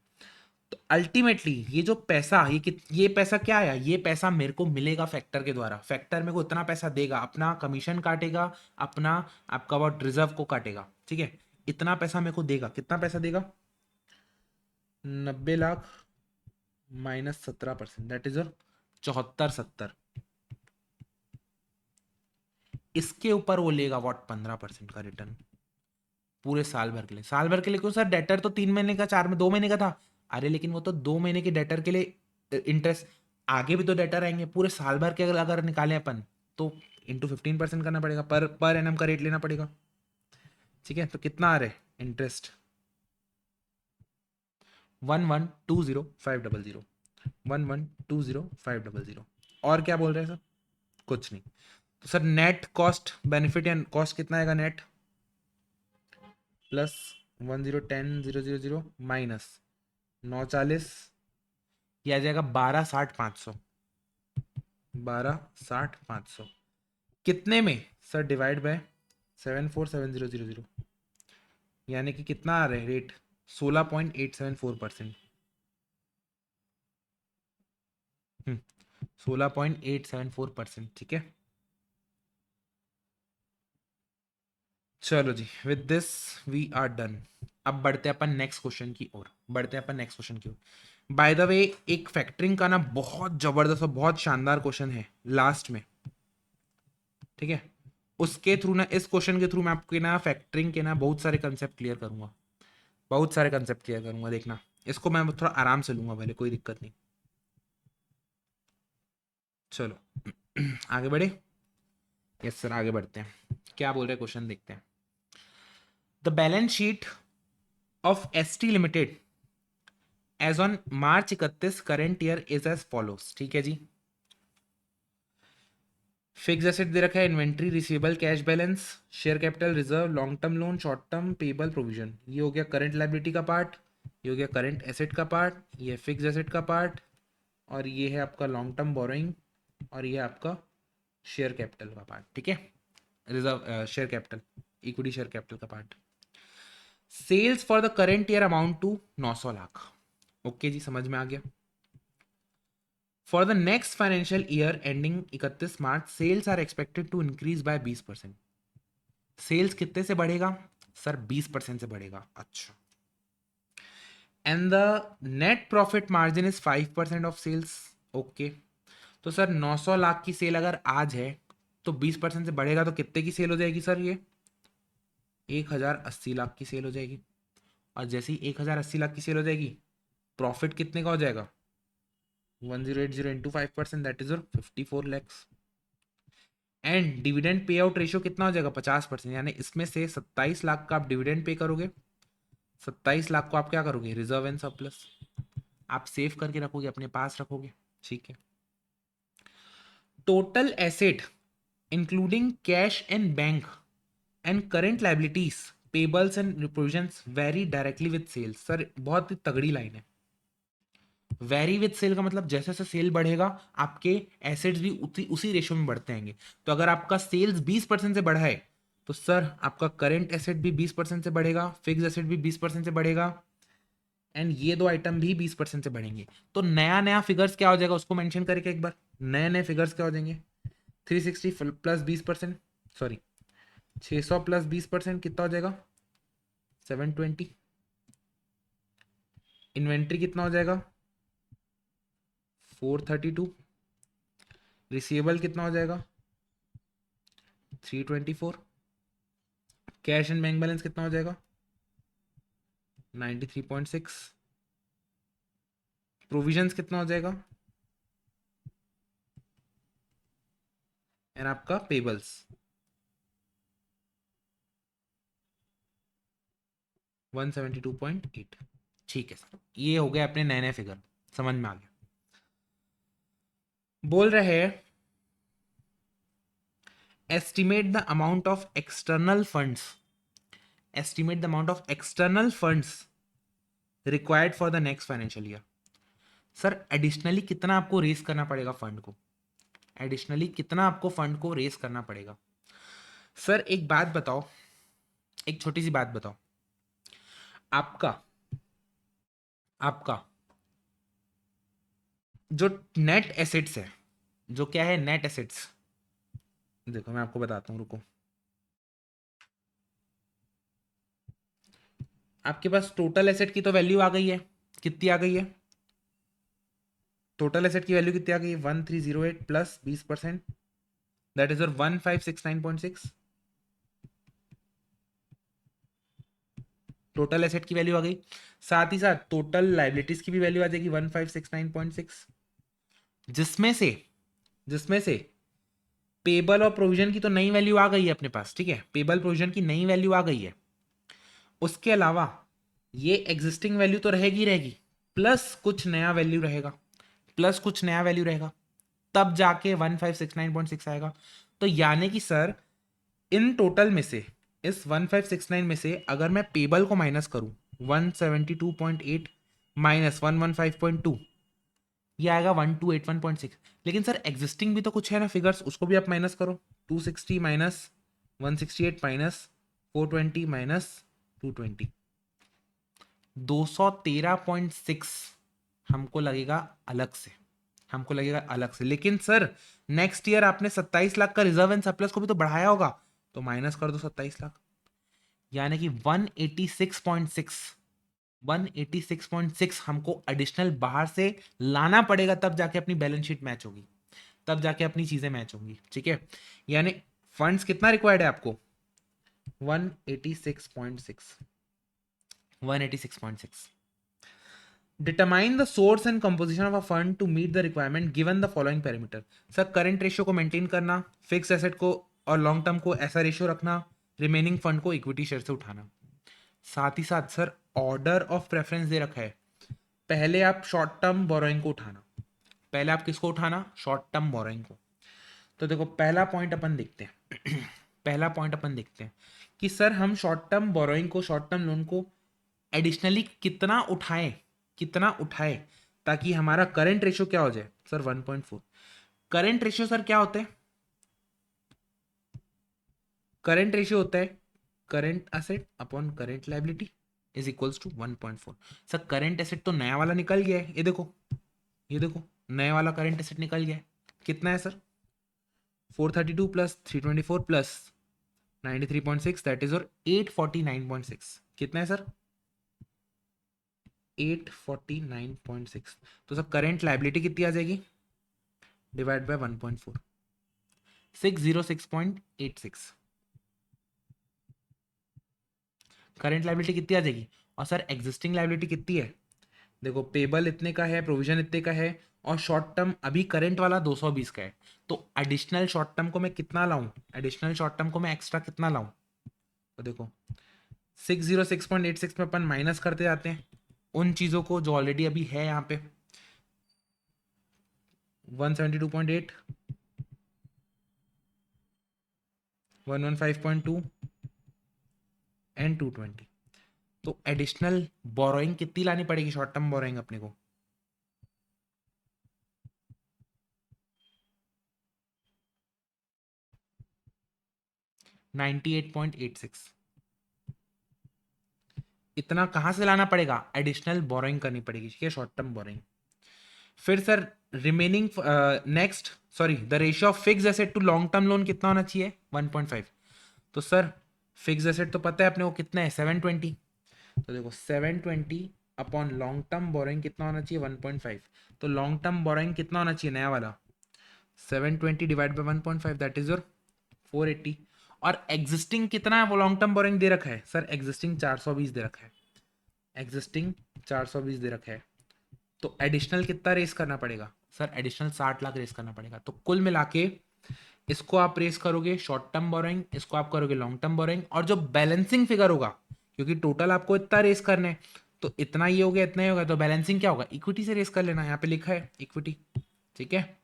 तो अल्टीमेटली ये जो पैसा, ये पैसा क्या आया? ये पैसा मेरे को मिलेगा फैक्टर के द्वारा। फैक्टर मेरे को इतना पैसा देगा, अपना कमीशन काटेगा, अपना आपका वो रिजर्व को काटेगा। ठीक है, इतना पैसा मेरे को देगा। कितना पैसा देगा? 90 लाख माइनस 17%, दैट इज 7470। इसके ऊपर वो लेगा व्हाट, 15% का रिटर्न पूरे साल भर के लिए। साल भर के लिए क्यों सर? डेटर तो 3 महीने का, 2 महीने का था। अरे लेकिन वो तो 2 महीने के डेटर के लिए इंटरेस्ट, आगे भी तो डेटर आएंगे पूरे साल भर के। अगर निकाले अपन तो इंटू 15% करना पड़ेगा, पर एनम का रेट लेना पड़ेगा। ठीक है, तो कितना आ रहा है इंटरेस्ट? 11,20,500, 11,20,500। और क्या बोल रहे हैं सर? कुछ नहीं। तो सर नेट कॉस्ट बेनिफिट या कॉस्ट कितना आएगा? नेट प्लस 10,10,000 माइनस 940, ये आ जाएगा 12,60,500, 12,60,500 कितने में सर? डिवाइड बाय 74,70,000, यानी कि कितना आ रहा है रेट? 16.874%। 16.874%। ठीक है, चलो जी, with this we are done. अब बढ़ते हैं अपन नेक्स्ट क्वेश्चन की ओर, बढ़ते हैं अपन नेक्स्ट क्वेश्चन की ओर। बाय द वे एक फैक्टरिंग का ना बहुत जबरदस्त और बहुत शानदार क्वेश्चन है लास्ट में। ठीक है, उसके थ्रू ना, इस क्वेश्चन के थ्रू मैं आपके ना फैक्टरिंग के ना बहुत सारे कंसेप्ट क्लियर करूंगा, बहुत सारे कंसेप्ट क्लियर करूंगा। देखना, इसको मैं थोड़ा आराम से लूंगा पहले, कोई दिक्कत नहीं। चलो आगे बढ़े। यस सर, आगे बढ़ते हैं। क्या बोल रहे हैं क्वेश्चन, देखते हैं। The balance sheet of S T limited as on March 31 current year is as follows. ठीक है जी, फिक्स एसेट दे रखा है, inventory, receivable, cash balance, share capital, reserve, long term loan, short term payable, provision. ये हो गया करंट लाइबिलिटी का पार्ट, ये हो गया करंट एसेट का पार्ट, ये फिक्स एसेट का पार्ट, और ये है आपका लॉन्ग टर्म बोरोइंग, और ये आपका शेयर कैपिटल का पार्ट। ठीक है, reserve share capital, equity share capital का part. Sales for the current year amount to 900 lakh. Okay जी, समझ में आ गया। For the next financial year ending 31 March sales are expected to increase by 20%। Sales कितने से बढ़ेगा सर? 20% से बढ़ेगा। अच्छा। And the net profit margin is 5% of sales. Okay. तो सर 900 लाख की सेल अगर आज है तो 20% से बढ़ेगा तो कितने की सेल हो जाएगी सर? ये 1080 लाख की सेल हो जाएगी। और जैसे ही 1080 लाख की सेल हो जाएगी, प्रॉफिट कितने का हो जाएगा? 1080 into 5%, that is 54 lakhs। And dividend pay out ratio कितना हो जाएगा? 50%। यानी इसमें से 27 लाख का आप डिविडेंड पे करोगे, 27 लाख को आप क्या करोगे? रिजर्व एंड सरप्लस आप सेव करके रखोगे, अपने पास रखोगे। ठीक है। Total asset including cash and bank and current liabilities payables and provisions very directly with sales. Sir बहुत ही तगड़ी लाइन है। वेरी विद सेल का मतलब जैसे जैसे सेल बढ़ेगा आपके एसेट्स भी उसी रेशियो में बढ़ते आएंगे। तो अगर आपका सेल्स 20% से बढ़ा है तो सर आपका करंट एसेट भी 20% से बढ़ेगा, फिक्स एसेट भी 20% से बढ़ेगा, एंड ये दो आइटम भी 20% से बढ़ेंगे। तो नया नया फिगर्स क्या हो जाएगा उसको मेंशन करके एक बार, नए नए फिगर्स क्या हो जाएंगे? 360 प्लस 20%, सॉरी 600 प्लस 20% कितना हो जाएगा? 720। इन्वेंट्री कितना हो जाएगा? 432। रिसीवेबल कितना हो जाएगा? 324। कैश एंड बैंक बैलेंस कितना हो जाएगा? 93.6। प्रोविजंस कितना हो जाएगा? एंड आपका पेबल्स 172.8। ठीक है सर, ये हो गए अपने नए नए फिगर, समझ में आ गया। बोल रहे हैं estimate the amount of external funds, estimate the amount of external funds required for the next financial year. Sir additionally कितना आपको रेस करना पड़ेगा फंड को? एडिशनली कितना आपको फंड को रेस करना पड़ेगा? सर एक बात बताओ, एक छोटी सी बात बताओ। आपका आपका जो नेट एसेट्स है, जो क्या है नेट एसेट्स, देखो मैं आपको बताता हूँ, रुको। आपके पास टोटल एसेट की तो वैल्यू आ गई है, कितनी आ गई है? टोटल एसेट की वैल्यू कितनी आ गई है? 1308 plus 20%, that is 1569.6। Total asset की वैल्यू आ गई। साथ ही साथ टोटल लाइबिलिटीज की भी वैल्यू आ जाएगी 1569.6, जिसमें से पेबल और प्रोविजन की तो नई वैल्यू आ गई है अपने पास। ठीक है, पेबल प्रोविजन की नई वैल्यू आ गई है। उसके अलावा ये एग्जिस्टिंग वैल्यू तो रहेगी रहेगी, प्लस कुछ नया वैल्यू रहेगा, प्लस कुछ नया वैल्यू रहेगा, तब जाके 1569.6 आएगा। तो यानी कि सर इन टोटल में से, इस 1569 में से अगर मैं पेबल को माइनस करूं 172.8 माइनस 115.2, ये आएगा 1281.6। लेकिन सर एग्जिस्टिंग भी तो कुछ है ना फिगर्स, उसको भी आप माइनस करो। 260 माइनस 168 माइनस 420 माइनस 220, 213.6 हमको लगेगा अलग से, हमको लगेगा अलग से। लेकिन सर नेक्स्ट ईयर आपने 27 लाख का रिजर्व एंड सरप्लस को भी तो बढ़ाया होगा, तो माइनस कर दो 27 लाख, यानी कि 186.6, 186.6 हमको एडिशनल बाहर से लाना पड़ेगा, तब जाके अपनी बैलेंस शीट मैच होगी, तब जाके अपनी चीजें मैच होंगी। ठीक है, यानी फंड्स कितना रिक्वायर्ड है आपको? 186.6, 186.6। Determine the source and composition of a fund to meet the requirement given the following parameter. Sir current ratio को मेंटेन करना, फिक्स एसेट को और लॉन्ग टर्म को ऐसा रेशियो रखना, रिमेनिंग फंड को इक्विटी शेयर से उठाना। साथ ही साथ सर ऑर्डर ऑफ प्रेफरेंस दे रखा है। पहले आप शॉर्ट टर्म बोरोइंग को उठाना, पहले आप किसको उठाना? शॉर्ट टर्म बोरोइंग को। तो देखो पहला पॉइंट अपन देखते हैं पहला पॉइंट अपन देखते हैं कि सर हम शॉर्ट टर्म बोरोइंग को, शॉर्ट टर्म लोन को एडिशनली कितना उठाएं, कितना उठाए ताकि हमारा करंट रेशियो क्या हो जाए? सर 1.4। करंट रेशियो सर क्या होता है? करंट रेशियो होता है current asset upon current liability. Is equals to 1.4। Sir current asset तो नया वाला निकल गया है, ये देखो नया वाला करंट एसेट निकल गया है। कितना है sir? 432 plus 324 plus 93.6 that is और 849.6। कितना है सर? 849.6। तो सर करंट लाइबिलिटी कितनी आ जाएगी? Divide by 1.4, 606.86। करंट लाइबिलिटी कितनी आ जाएगी? और सर एग्जिस्टिंग लाइबिलिटी कितनी है? देखो पेबल इतने का है, प्रोविजन इतने का है, और शॉर्ट टर्म अभी करंट वाला 220 का है। तो एडिशनल शॉर्ट टर्म को मैं कितना लाऊं? एडिशनल शॉर्ट टर्म को मैं एक्स्ट्रा कितना लाऊं? तो देखो 606.86 में अपन माइनस करते जाते हैं उन चीज़ों को जो ऑलरेडी अभी है यहाँ पे। 172.8, 115.2 एंड 220। तो एडिशनल बोरोइंग कितनी लानी पड़ेगी शॉर्ट टर्म बोरोइंग अपने को? 98.86। इतना कहाँ से लाना पड़ेगा? एडिशनल बोरोइंग करनी पड़ेगी, ठीक है, शॉर्ट टर्म बोरोइंग। फिर sir remaining next sorry the ratio of fix asset to long term loan कितना होना चाहिए? 1.5। तो सर फिक्स एसेट तो पता है अपने को कितना है? 720। तो देखो 720 अपॉन लॉन्ग टर्म बोरोइंग कितना होना चाहिए? 1.5। तो लॉन्ग टर्म बोरोइंग कितना होना चाहिए नया वाला? 720 divide by 1.5 that is your 480। और एग्जिस्टिंग कितना है वो लॉन्ग टर्म बोरोइंग दे रखा है? सर एग्जिस्टिंग 420 दे रखा है, एग्जिस्टिंग 420 दे रखा है। तो एडिशनल कितना रेस करना पड़ेगा? सर एडिशनल 60 लाख रेस करना पड़ेगा। तो कुल मिला के इसको आप रेस करोगे शॉर्ट टर्म बोरोइंग, इसको आप करोगे लॉन्ग टर्म बोरोइंग, और जो बैलेंसिंग फिगर होगा, क्योंकि टोटल आपको इतना रेस करने हैं, तो इतना ही हो गया इतना ही होगा, तो बैलेंसिंग क्या होगा? इक्विटी से रेस कर लेना, यहाँ पे लिखा है इक्विटी, ठीक है।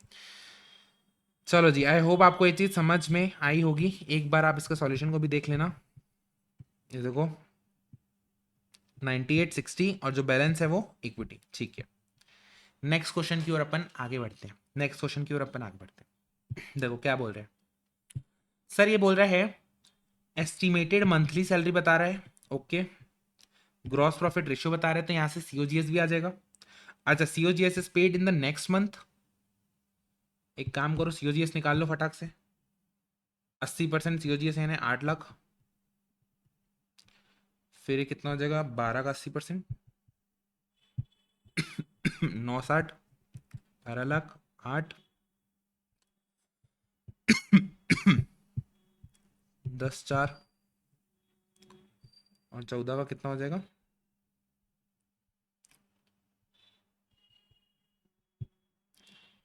चलो जी, आई होप आपको ये चीज समझ में आई होगी। एक बार आप इसका सॉल्यूशन को भी देख लेना। ये देखो 9860 और जो बैलेंस है वो इक्विटी, ठीक है। नेक्स्ट क्वेश्चन की ओर अपन आगे बढ़ते हैं, देखो क्या बोल रहे हैं सर। ये बोल रहा है एस्टिमेटेड मंथली सैलरी बता रहा है, ओके। ग्रॉस प्रॉफिट रेशियो बता रहे हैं, तो यहां से सीओजीएस भी आ जाएगा। अच्छा, COGS is paid in the next month. एक काम करो, सीओजीएस निकाल लो फटाक से। 80% सीओजीएस है 8 लाख। फिर ये कितना हो जाएगा? 12 का 80%, 960, 12 लाख, 8, 10 4 और 14 का कितना हो जाएगा?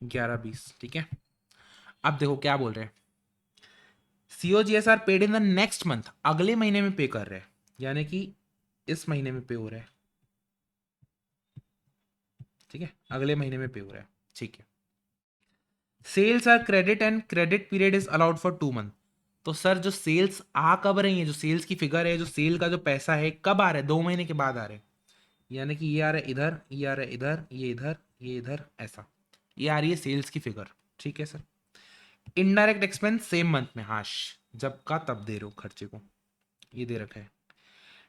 11 20, ठीक है। अब देखो क्या बोल रहे हैं, COGS are paid in the next month, अगले महीने में पे कर रहे हैं, यानी कि इस महीने में पे हो रहा है, ठीक है, अगले महीने में पे हो रहा है, ठीक है। Sales are credit and credit period is allowed for 2 month. तो सर जो सेल्स आ कब रही है, जो सेल्स की फिगर है, जो सेल का जो पैसा है कब आ रहा है? 2 महीने के बाद आ रहे हैं, यानी कि ये आ रहा है इधर, ये आ रहा है इधर, ये इधर, ये इधर, ऐसा ये आ रही है सेल्स की फिगर, ठीक है sir. Indirect expense same month में, हाश जब का तब दे रहे हो खर्चे को, ये दे रखा है।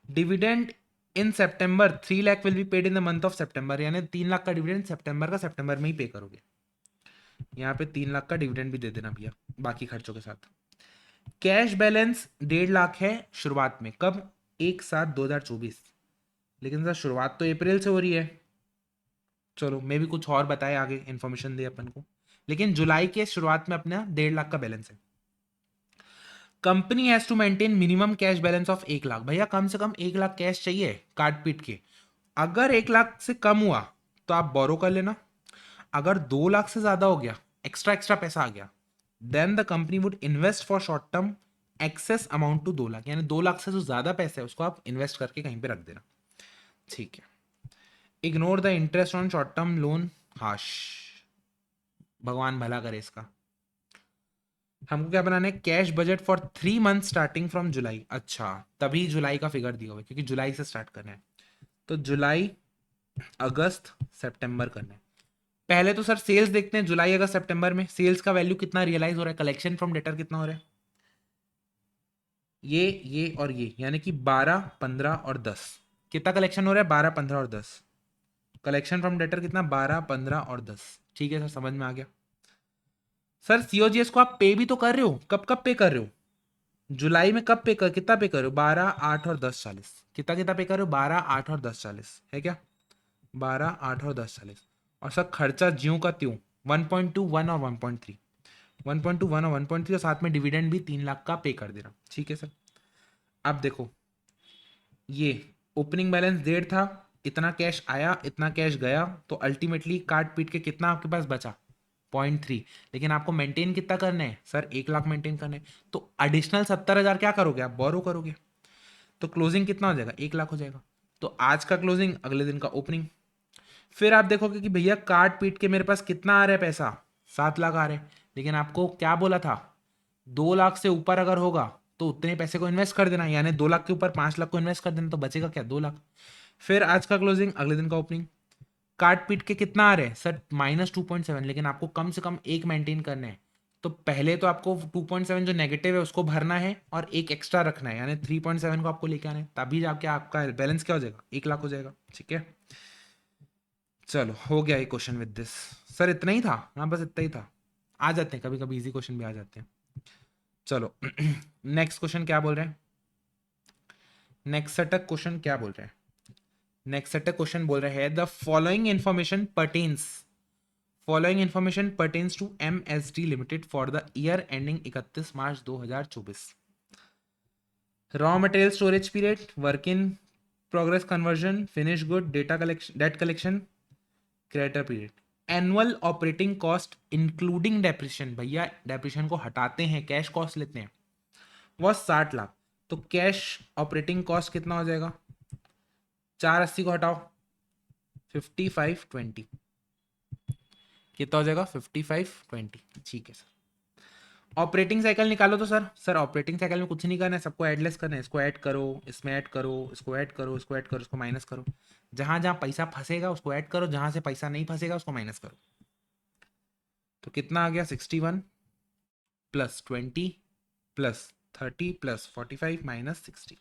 Dividend in September 3 lakh will be paid in the month of September, यानी 3 लाख का डिविडेंड सितंबर का सितंबर में ही पे करोगे। यहाँ पे 3 लाख का डिविडेंड भी दे देना भैया बाकी खर्चों के साथ। कैश बैलेंस 1.5 लाख है शुरुआत में, कब? 1/7/2024। लेकिन सर शुरुआत तो अप्रैल से हो रही है। चलो मे भी कुछ और बताए आगे, इंफॉर्मेशन दे अपन को, लेकिन जुलाई के शुरुआत में अपना 1.5 लाख का बैलेंस है। Company has to maintain minimum cash balance of 1 lakh. भैया कम से कम 1 लाख कैश चाहिए काट पीट के। अगर 1 लाख से कम हुआ तो आप बोरो कर लेना, अगर 2 लाख से ज्यादा हो गया, एक्स्ट्रा एक्स्ट्रा पैसा आ गया, then the company would invest for short term excess amount to 2 lakh, यानी 2 लाख से जो ज्यादा पैसा है उसको आप इन्वेस्ट करके कहीं पे रख देना, ठीक है। Ignore the interest on short term loan, हाश भगवान भला करे इसका। हमको क्या बनाना है? Cash budget for 3 months starting from July. अच्छा, तभी जुलाई का फिगर दिया हुआ है क्योंकि जुलाई से स्टार्ट करना है, तो जुलाई अगस्त सितंबर करना है। पहले तो सर सेल्स देखते हैं, जुलाई अगस्त सितंबर में सेल्स का वैल्यू कितना रियलाइज हो रहा है, कलेक्शन फ्रॉम डेटर कितना हो रहा है, ये और ये, यानी कि 12 15 और 10। कितना कलेक्शन हो रहा है? 12, 15 और 10। कलेक्शन फ्रॉम डेटर कितना? 12, 15 और 10। ठीक है सर, समझ में आ गया। सर सीओजीएस को आप पे भी तो कर रहे हो, कब कब पे कर रहे हो? जुलाई में कब पे कर, कितना पे कर रहे हो? 12, 8 और 10, 40। कितना कितना पे कर रहे हो? 12, 8 और 10, 40 है क्या? 12, 8 और 10, 40। और सर खर्चा ज्यों का त्यों 1.2, 1 और 1.3, 1.2, 1 और 1.3 और साथ में डिविडेंड भी 3 लाख का पे कर दे रहा। ठीक है सर। अब देखो, ये ओपनिंग बैलेंस 1.5 था, इतना कैश आया, इतना कैश गया, तो अल्टीमेटली काट पीट के कितना आपके पास बचा? 0.3। लेकिन आपको मेंटेन कितना करना है सर? 1 लाख मेंटेन करना है, तो एडिशनल 70,000 क्या करोगे आप? बोरो करोगे। तो क्लोजिंग कितना हो जाएगा? 1 लाख हो जाएगा। तो आज का क्लोजिंग, अगले दिन का ओपनिंग। फिर आप देखोगे कि भैया काट पीट के मेरे पास कितना आ रहा है पैसा? 7 लाख आ रहे हैं। लेकिन आपको क्या बोला था? 2 लाख से ऊपर अगर होगा तो उतने पैसे को इन्वेस्ट कर देना, यानी 2 लाख के ऊपर 5 लाख को इन्वेस्ट कर देना, तो बचेगा क्या? 2 लाख। फिर आज का क्लोजिंग, अगले दिन का ओपनिंग। काट पीट के कितना आ रहा है सर? -2.7। लेकिन आपको कम से कम एक मेंटेन करना है, तो पहले तो आपको 2.7 जो नेगेटिव है उसको भरना है और एक एक्स्ट्रा रखना है, यानी 3.7 को आपको लेके आना है, तभी जाके आपका बैलेंस क्या हो जाएगा? 1 लाख हो जाएगा। ठीक है, चलो हो गया ये क्वेश्चन विद दिस। सर इतना ही था? हाँ बस इतना ही था। आ जाते हैं कभी कभी इजी क्वेश्चन भी आ जाते हैं। चलो नेक्स्ट क्वेश्चन क्या बोल रहे हैं? नेक्स्ट सेटअप क्वेश्चन क्या बोल रहे हैं? नेक्स्ट सेटअप क्वेश्चन बोल रहे हैं the following information pertains to MSD limited for the year ending 31 March 2024। Raw material storage period, work in progress conversion, finish good, data collection, debt collection, creditor period. Annual operating cost including depreciation, भैया डेप्रिशिएशन को हटाते हैं, कैश कॉस्ट लेते हैं, वो 60 लाख। तो कैश ऑपरेटिंग कॉस्ट कितना हो जाएगा? 480 को हटाओ, 5520। कितना हो जाएगा? 5520। ठीक है सर। ऑपरेटिंग साइकिल निकालो तो सर ऑपरेटिंग साइकिल में कुछ नहीं करना है, सबको एडलेस करना है। इसको ऐड करो, इसमें ऐड करो, इसको ऐड करो, इसको ऐड करो, इसको माइनस करो। जहां जहां पैसा फंसेगा उसको ऐड करो, जहां से पैसा नहीं फंसेगा उसको माइनस करो। तो कितना आ गया? 61 plus 20 plus 30 plus 45 minus 60,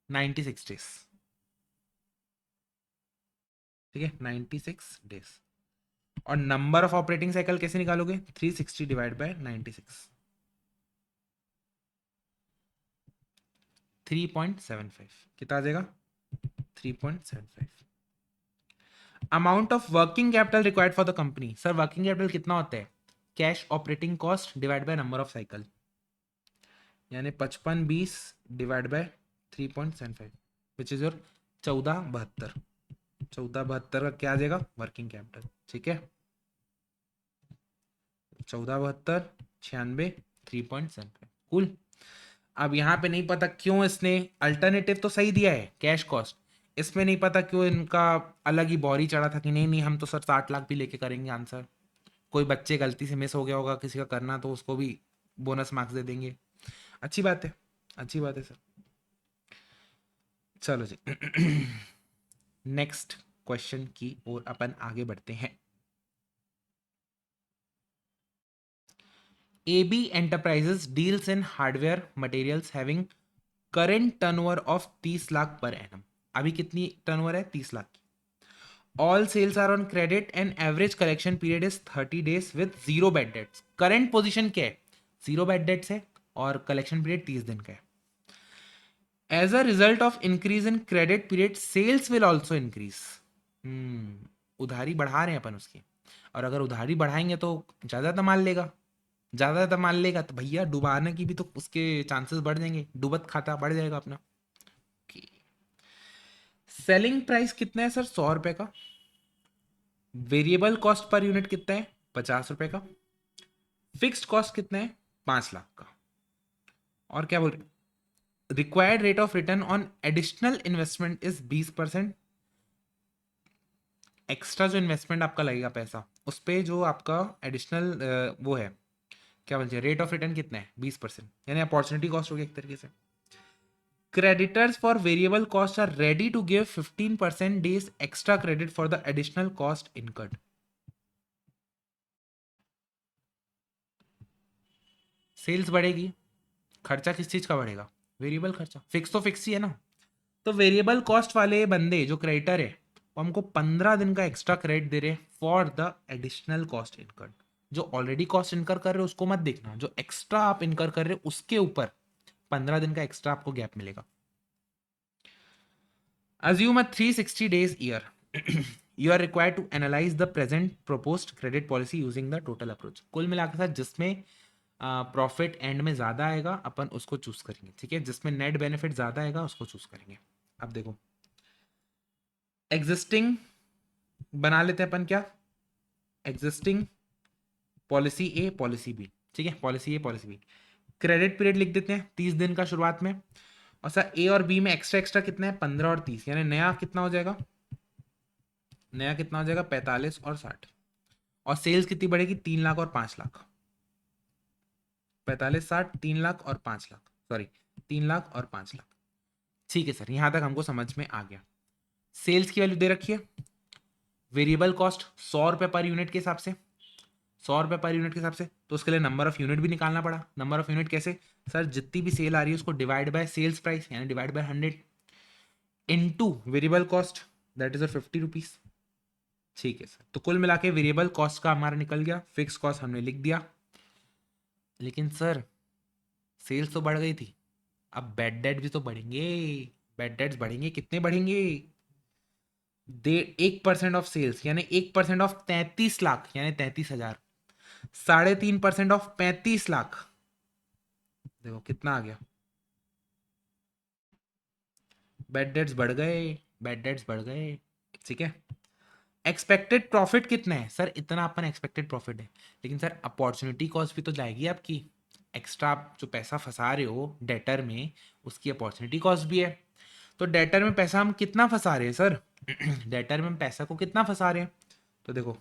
96 days. ठीक है, 96 डेज। और नंबर ऑफ ऑपरेटिंग साइकिल कैसे निकालोगे? 360 डिवाइड बाय 96, 3.75। कितना आ जाएगा? 3.75। Amount of working capital required for the company. Sir working capital कितना होता है? Cash operating cost divide by number of cycle, यानी 55-20 divide by 3.75, which is your 1472। 1472 का क्या आ जाएगा? Working capital. ठीक है, 1472, 96, 3.75। कूल। अब यहाँ पे नहीं पता क्यों इसने अल्टरनेटिव तो सही दिया है कैश कॉस्ट, इसमें नहीं पता क्यों इनका अलग ही बॉरी चढ़ा था कि नहीं नहीं हम तो सर 60 लाख भी लेके करेंगे आंसर। कोई बच्चे गलती से मिस हो गया होगा किसी का करना, तो उसको भी बोनस मार्क्स दे देंगे। अच्छी बात है, अच्छी बात है सर। चलो जी नेक्स्ट क्वेश्चन की ओर अपन आगे बढ़ते हैं। AB Enterprises deals in hardware materials having current turnover of 30 lakh per annum. अभी कितनी टर्नओवर है? 30 लाख की। All sales are on credit and average collection period is 30 days with zero bad debts. Current position क्या है? जीरो बैड डेट्स है और कलेक्शन पीरियड 30 दिन का है। As a result of increase in credit period sales will also increase. उधारी बढ़ा रहे हैं अपन उसकी, और अगर उधारी बढ़ाएंगे तो ज़्यादा माल लेगा, ज़्यादा माल लेगा तो भैया डुबाने की भी तो उसके चांसेस बढ़ जाएंगे, डुबत खाता बढ़ जाएगा अपना। सेलिंग प्राइस कितना है सर? 100 रुपए का। वेरिएबल कॉस्ट पर यूनिट कितना है? 50 रुपए का। फिक्स्ड कॉस्ट कितना है? 5 लाख का। और क्या बोल रहे? Required rate of return on additional investment is 20%। Extra जो इन्वेस्टमेंट आपका लगेगा पैसा, उस पर जो आपका एडिशनल वो है, क्या बोलते हैं, रेट ऑफ रिटर्न कितना है? 20%, यानी अपॉर्चुनिटी कॉस्ट हो गया एक तरीके से। Creditors for variable costs are ready to give 15% days extra credit for the additional cost incurred. Sales बढ़ेगी, खर्चा किस चीज का बढ़ेगा? वेरिएबल खर्चा। फिक्स तो फिक्स ही है ना, तो वेरिएबल कॉस्ट वाले बंदे जो क्रेडिटर है वो हमको 15 दिन का एक्स्ट्रा क्रेडिट दे रहे हैं for the additional cost incurred. जो ऑलरेडी कॉस्ट इनकर कर रहे हो उसको मत देखना, जो एक्स्ट्रा आप इनकर कर रहे हो उसके ऊपर 15 दिन का एक्स्ट्रा आपको गैप मिलेगा। Assume a 360 days year. You are required to analyze the present proposed credit policy using the total approach. कुल मिलाकर साथ जिसमें प्रॉफिट एंड में ज़्यादा आएगा अपन उसको चूज करेंगे, ठीक है। जिसमें नेट बेनिफिट ज़्यादा आएगा उसको चूज करेंगे। अब देखो एग्जिस्टिंग बना लेते हैं अपन, क्या existing policy A policy B, ठीक है। Policy A policy B, credit period लिख देते हैं 30 दिन का शुरुआत में। और सर ए और बी में एक्स्ट्रा एक्स्ट्रा कितना है 15 और 30, यानी नया कितना हो जाएगा, नया कितना हो जाएगा 45 और 60। और सेल्स कितनी बढ़ेगी 3 लाख और 5 लाख, 45 60 3 लाख और 5 लाख, सॉरी 3 लाख और 5 लाख। ठीक है सर, यहां तक हमको समझ में आ गया। सेल्स की वैल्यू दे रखी है, वेरिएबल कॉस्ट 100 रुपये पर यूनिट के हिसाब से, 100 रुपये पर यूनिट के हिसाब से, तो उसके लिए नंबर ऑफ यूनिट भी निकालना पड़ा। नंबर ऑफ यूनिट कैसे सर, जितनी भी सेल आ रही है उसको डिवाइड बाय सेल्स प्राइस यानी divide by 100 into variable cost that is 50 rupees. ठीक है सर, तो कुल मिला के वेरिएबल कॉस्ट का हमारा निकल गया, फिक्स कॉस्ट हमने लिख दिया। लेकिन सर सेल्स तो बढ़ गई थी, अब बैड डेट भी तो बढ़ेंगे। बैड डेट्स बढ़ेंगे, कितने बढ़ेंगे, 1% ऑफ सेल्स यानी 1% ऑफ 33 लाख यानी 33,000, 3.5% ऑफ 35 लाख, देखो कितना आ गया। बैड डेट्स बढ़ गए, बैड डेट्स बढ़ गए, ठीक है। एक्सपेक्टेड प्रॉफिट कितना है सर, इतना अपन एक्सपेक्टेड प्रॉफिट है, लेकिन सर अपॉर्चुनिटी कॉस्ट भी तो जाएगी आपकी। एक्स्ट्रा आप जो पैसा फंसा रहे हो डेटर में उसकी अपॉर्चुनिटी कॉस्ट भी है। तो डेटर में पैसा हम कितना फंसा रहे हैं सर, डेटर में हम पैसा को कितना फंसा रहे हैं, तो देखो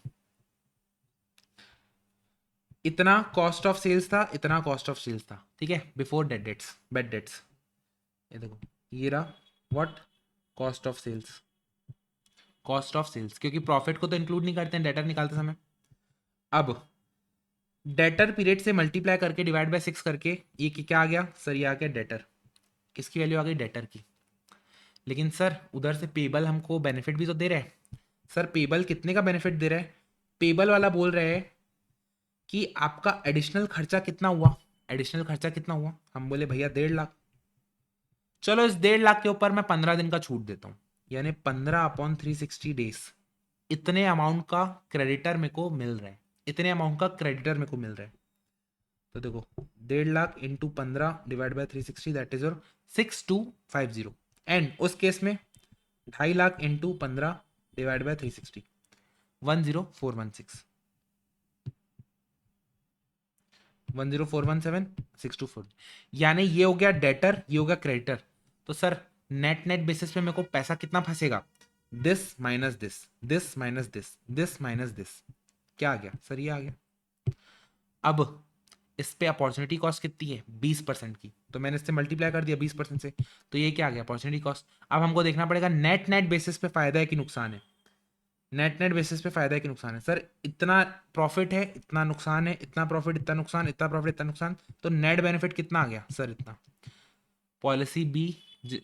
इतना कॉस्ट ऑफ सेल्स था, इतना कॉस्ट ऑफ सेल्स था, ठीक है, before debt debts bad debts. ये देखो ये रहा what, cost of sales, cost of sales, क्योंकि प्रॉफिट को तो इंक्लूड नहीं करते हैं डेटर निकालते समय। अब डेटर पीरियड से मल्टीप्लाई करके डिवाइड बाय 6 करके ये क्या आ गया सर, ये आ गया डेटर, किसकी वैल्यू आ गई डेटर की। लेकिन सर उधर से पेबल हमको बेनिफिट भी तो दे रहा है। सर पेबल कितने का बेनिफिट दे रहा है, पेबल वाला बोल रहे हैं कि आपका एडिशनल खर्चा कितना हुआ, एडिशनल खर्चा कितना हुआ, हम बोले भैया 1.5 लाख। चलो इस 1.5 लाख के ऊपर मैं 15 दिन का छूट देता हूँ, यानी 15/360 डेज, इतने अमाउंट का क्रेडिटर मेरे को मिल रहा है, इतने अमाउंट का क्रेडिटर मेरे को मिल रहा है। तो देखो 1.5 lakh into 15 divide by 360 that is your 6250। And उस केस में 2.5 लाख इंटू 15 डिवाइड बाय 360 10416 10417 624, यानी ये हो गया डेटर, ये हो गया क्रेडिटर। तो सर नेट नेट बेसिस पे मेरे को पैसा कितना फंसेगा, this minus this, this minus this, this minus this, क्या आ गया सर, ये आ गया। अब इस पे अपॉर्चुनिटी कॉस्ट कितनी है 20% की, तो मैंने इससे मल्टीप्लाई कर दिया 20% से, तो ये क्या आ गया अपॉर्चुनिटी कॉस्ट। अब हमको देखना पड़ेगा नेट नेट बेसिस पे फायदा है कि नुकसान है, नेट नेट बेसिस पे फायदा है कि नुकसान है। सर इतना प्रॉफिट है इतना नुकसान है, इतना प्रॉफिट इतना नुकसान, इतना प्रॉफिट इतना नुकसान, तो नेट बेनिफिट कितना आ गया सर इतना। पॉलिसी बी,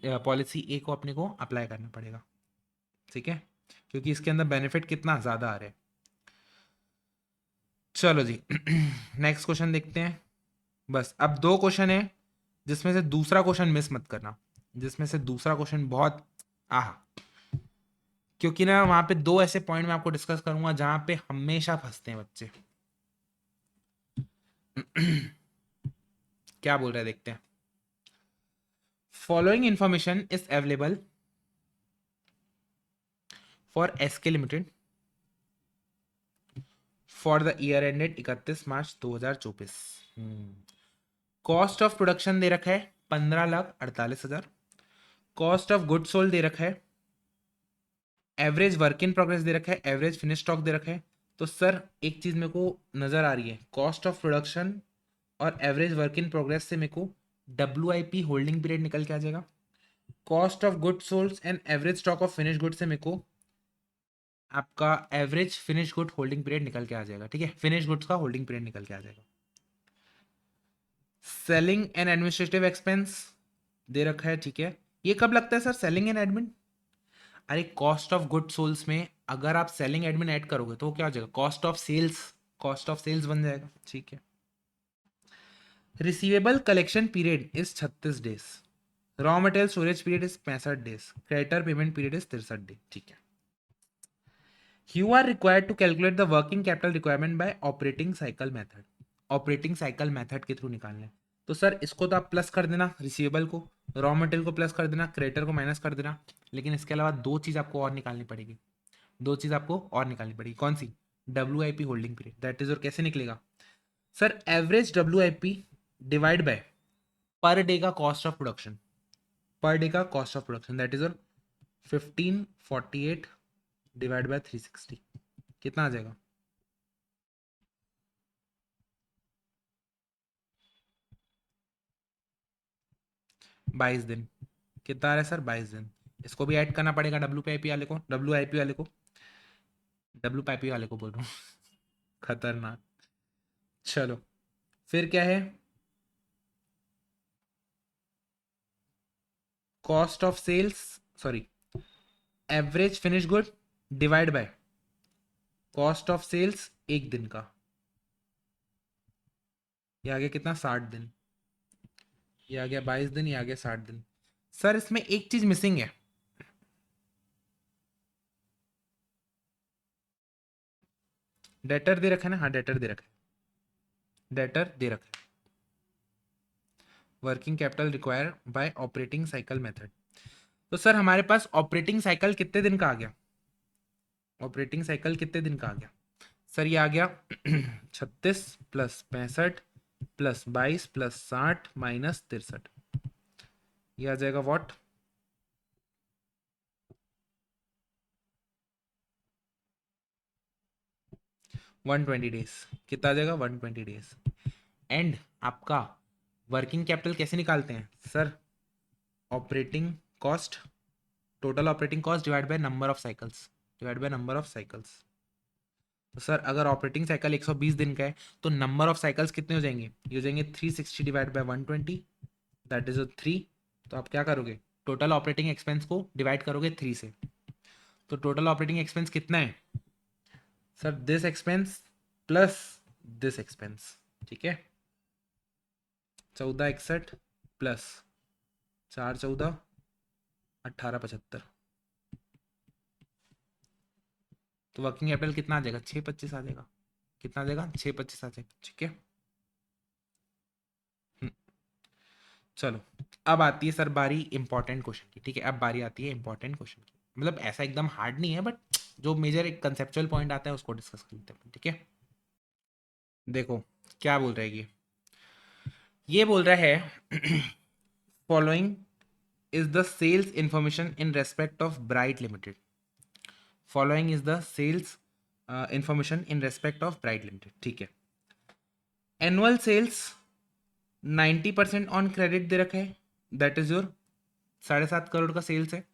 पॉलिसी ए को अपने को अप्लाई करना पड़ेगा, ठीक है, क्योंकि इसके अंदर बेनिफिट कितना ज्यादा आ रहा है। चलो जी नेक्स्ट क्वेश्चन देखते हैं। बस अब 2 क्वेश्चन है जिसमें से दूसरा क्वेश्चन मिस मत करना, जिसमें से दूसरा क्वेश्चन बहुत आहा, क्योंकि ना वहां पे 2 ऐसे पॉइंट मैं आपको डिस्कस करूंगा जहां पे हमेशा फंसते हैं बच्चे। क्या बोल रहे हैं देखते हैं। Following information is available for SK limited for the year ended 31 March 2024। Cost of production दे रखा है 15,48,000, कॉस्ट ऑफ गुड सोल्ड दे रखा है, एवरेज वर्क इन प्रोग्रेस दे रखा है, एवरेज फिनिश स्टॉक दे रखा है। तो सर एक चीज मेरे को नजर आ रही है, कॉस्ट ऑफ प्रोडक्शन और एवरेज वर्क इन प्रोग्रेस से मेरे को WIP होल्डिंग पीरियड निकल के आ जाएगा, cost of good sold and average stock of finish good से मेरे को आपका average finish good holding period निकल के आ जाएगा, ठीक है, फिनिश गुड्स का होल्डिंग पीरियड निकल के आ जाएगा। सेलिंग एंड एडमिनिस्ट्रेटिव एक्सपेंस दे रखा है, ठीक है, ये कब लगता है सर? Selling and admin. अरे कॉस्ट ऑफ गुड सोल्स में अगर आप सेलिंग एडमिन ऐड करोगे तो वो क्या हो जाएगा? Cost of sales. Cost of sales बन जाएगा। ठीक है। Receivable collection period is 36 days. Raw material storage period is 65 days. Creditor payment period is 63 day. ठीक है। You are required to calculate the working capital requirement by operating cycle method. Operating cycle method के थ्रू निकालना है। तो सर इसको तो आप प्लस कर देना, रिसीवेबल को, रॉ मटेरियल को प्लस कर देना, क्रेडिटर को माइनस कर देना। लेकिन इसके अलावा दो चीज आपको और निकालनी पड़ेगी। दो चीज आपको और निकालनी पड़ेगी। कौन सी? WIP holding period, that is. और कैसे निकलेगा सर? Average WIP divide by per day का cost of production. Per day का cost of production that is और 1548 डिवाइड बाय 360 कितना आ जाएगा? 22 दिन। कितना आ रहा है सर? 22 दिन। इसको भी ऐड करना पड़ेगा WIP वाले को, WIP वाले को, WIP वाले को बोल रहा हूँ। खतरनाक। चलो फिर क्या है? Cost of sales, sorry, average finish good divide by cost of sales एक दिन का। ये आ गया कितना? 60 दिन। ये आ गया 22 दिन, ये आ गया 60 दिन। सर इसमें एक चीज मिसिंग है। डेटर दे रखा है ना? हाँ डेटर दे रखा है, डेटर दे रखा है। Working capital require bye operating cycle method. तो सर हमारे पास ऑपरेटिंग साइकिल कितने दिन का आ गया? ऑपरेटिंग साइकिल कितने दिन का आ गया सर? ये आ गया 36 प्लस 65 प्लस 22 प्लस 60 माइनस 63। ये आ जाएगा व्हाट? 120 डेज। कितना आ जाएगा? 120 डेज। एंड आपका वर्किंग कैपिटल कैसे निकालते हैं sir? Operating cost, total operating cost divide by number of cycles, divide by number of cycles. तो सर अगर ऑपरेटिंग साइकिल 120 दिन का है तो नंबर ऑफ साइकिल्स कितने हो जाएंगे? ये हो जाएंगे 360 डिवाइड बाय 120, दैट इज 3। तो आप क्या करोगे? टोटल ऑपरेटिंग एक्सपेंस को डिवाइड करोगे 3 से। तो टोटल ऑपरेटिंग एक्सपेंस कितना है sir? This expense plus this expense. ठीक है। 1461 प्लस 414 1875। तो वर्किंग कैपिटल कितना आ जाएगा? 625 आ जाएगा। कितना आ जाएगा? 625 आ जाएगा। ठीक है। हम्म, चलो अब आती है सर बारी इंपॉर्टेंट क्वेश्चन की। ठीक है, अब बारी आती है इंपॉर्टेंट क्वेश्चन की। मतलब ऐसा एकदम हार्ड नहीं है, बट जो मेजर एक कंसेप्चुअल पॉइंट आता है उसको डिस्कस कर लेते हैं। ठीक है, देखो क्या बोल रहा है ये बोल रहा है following is the sales information in respect of Bright limited. Following is the sales information in respect of Bright limited. ठीक है। एनुअल सेल्स 90% ऑन क्रेडिट दे रखा है, दैट इज योर 7.5 करोड़ का सेल्स है।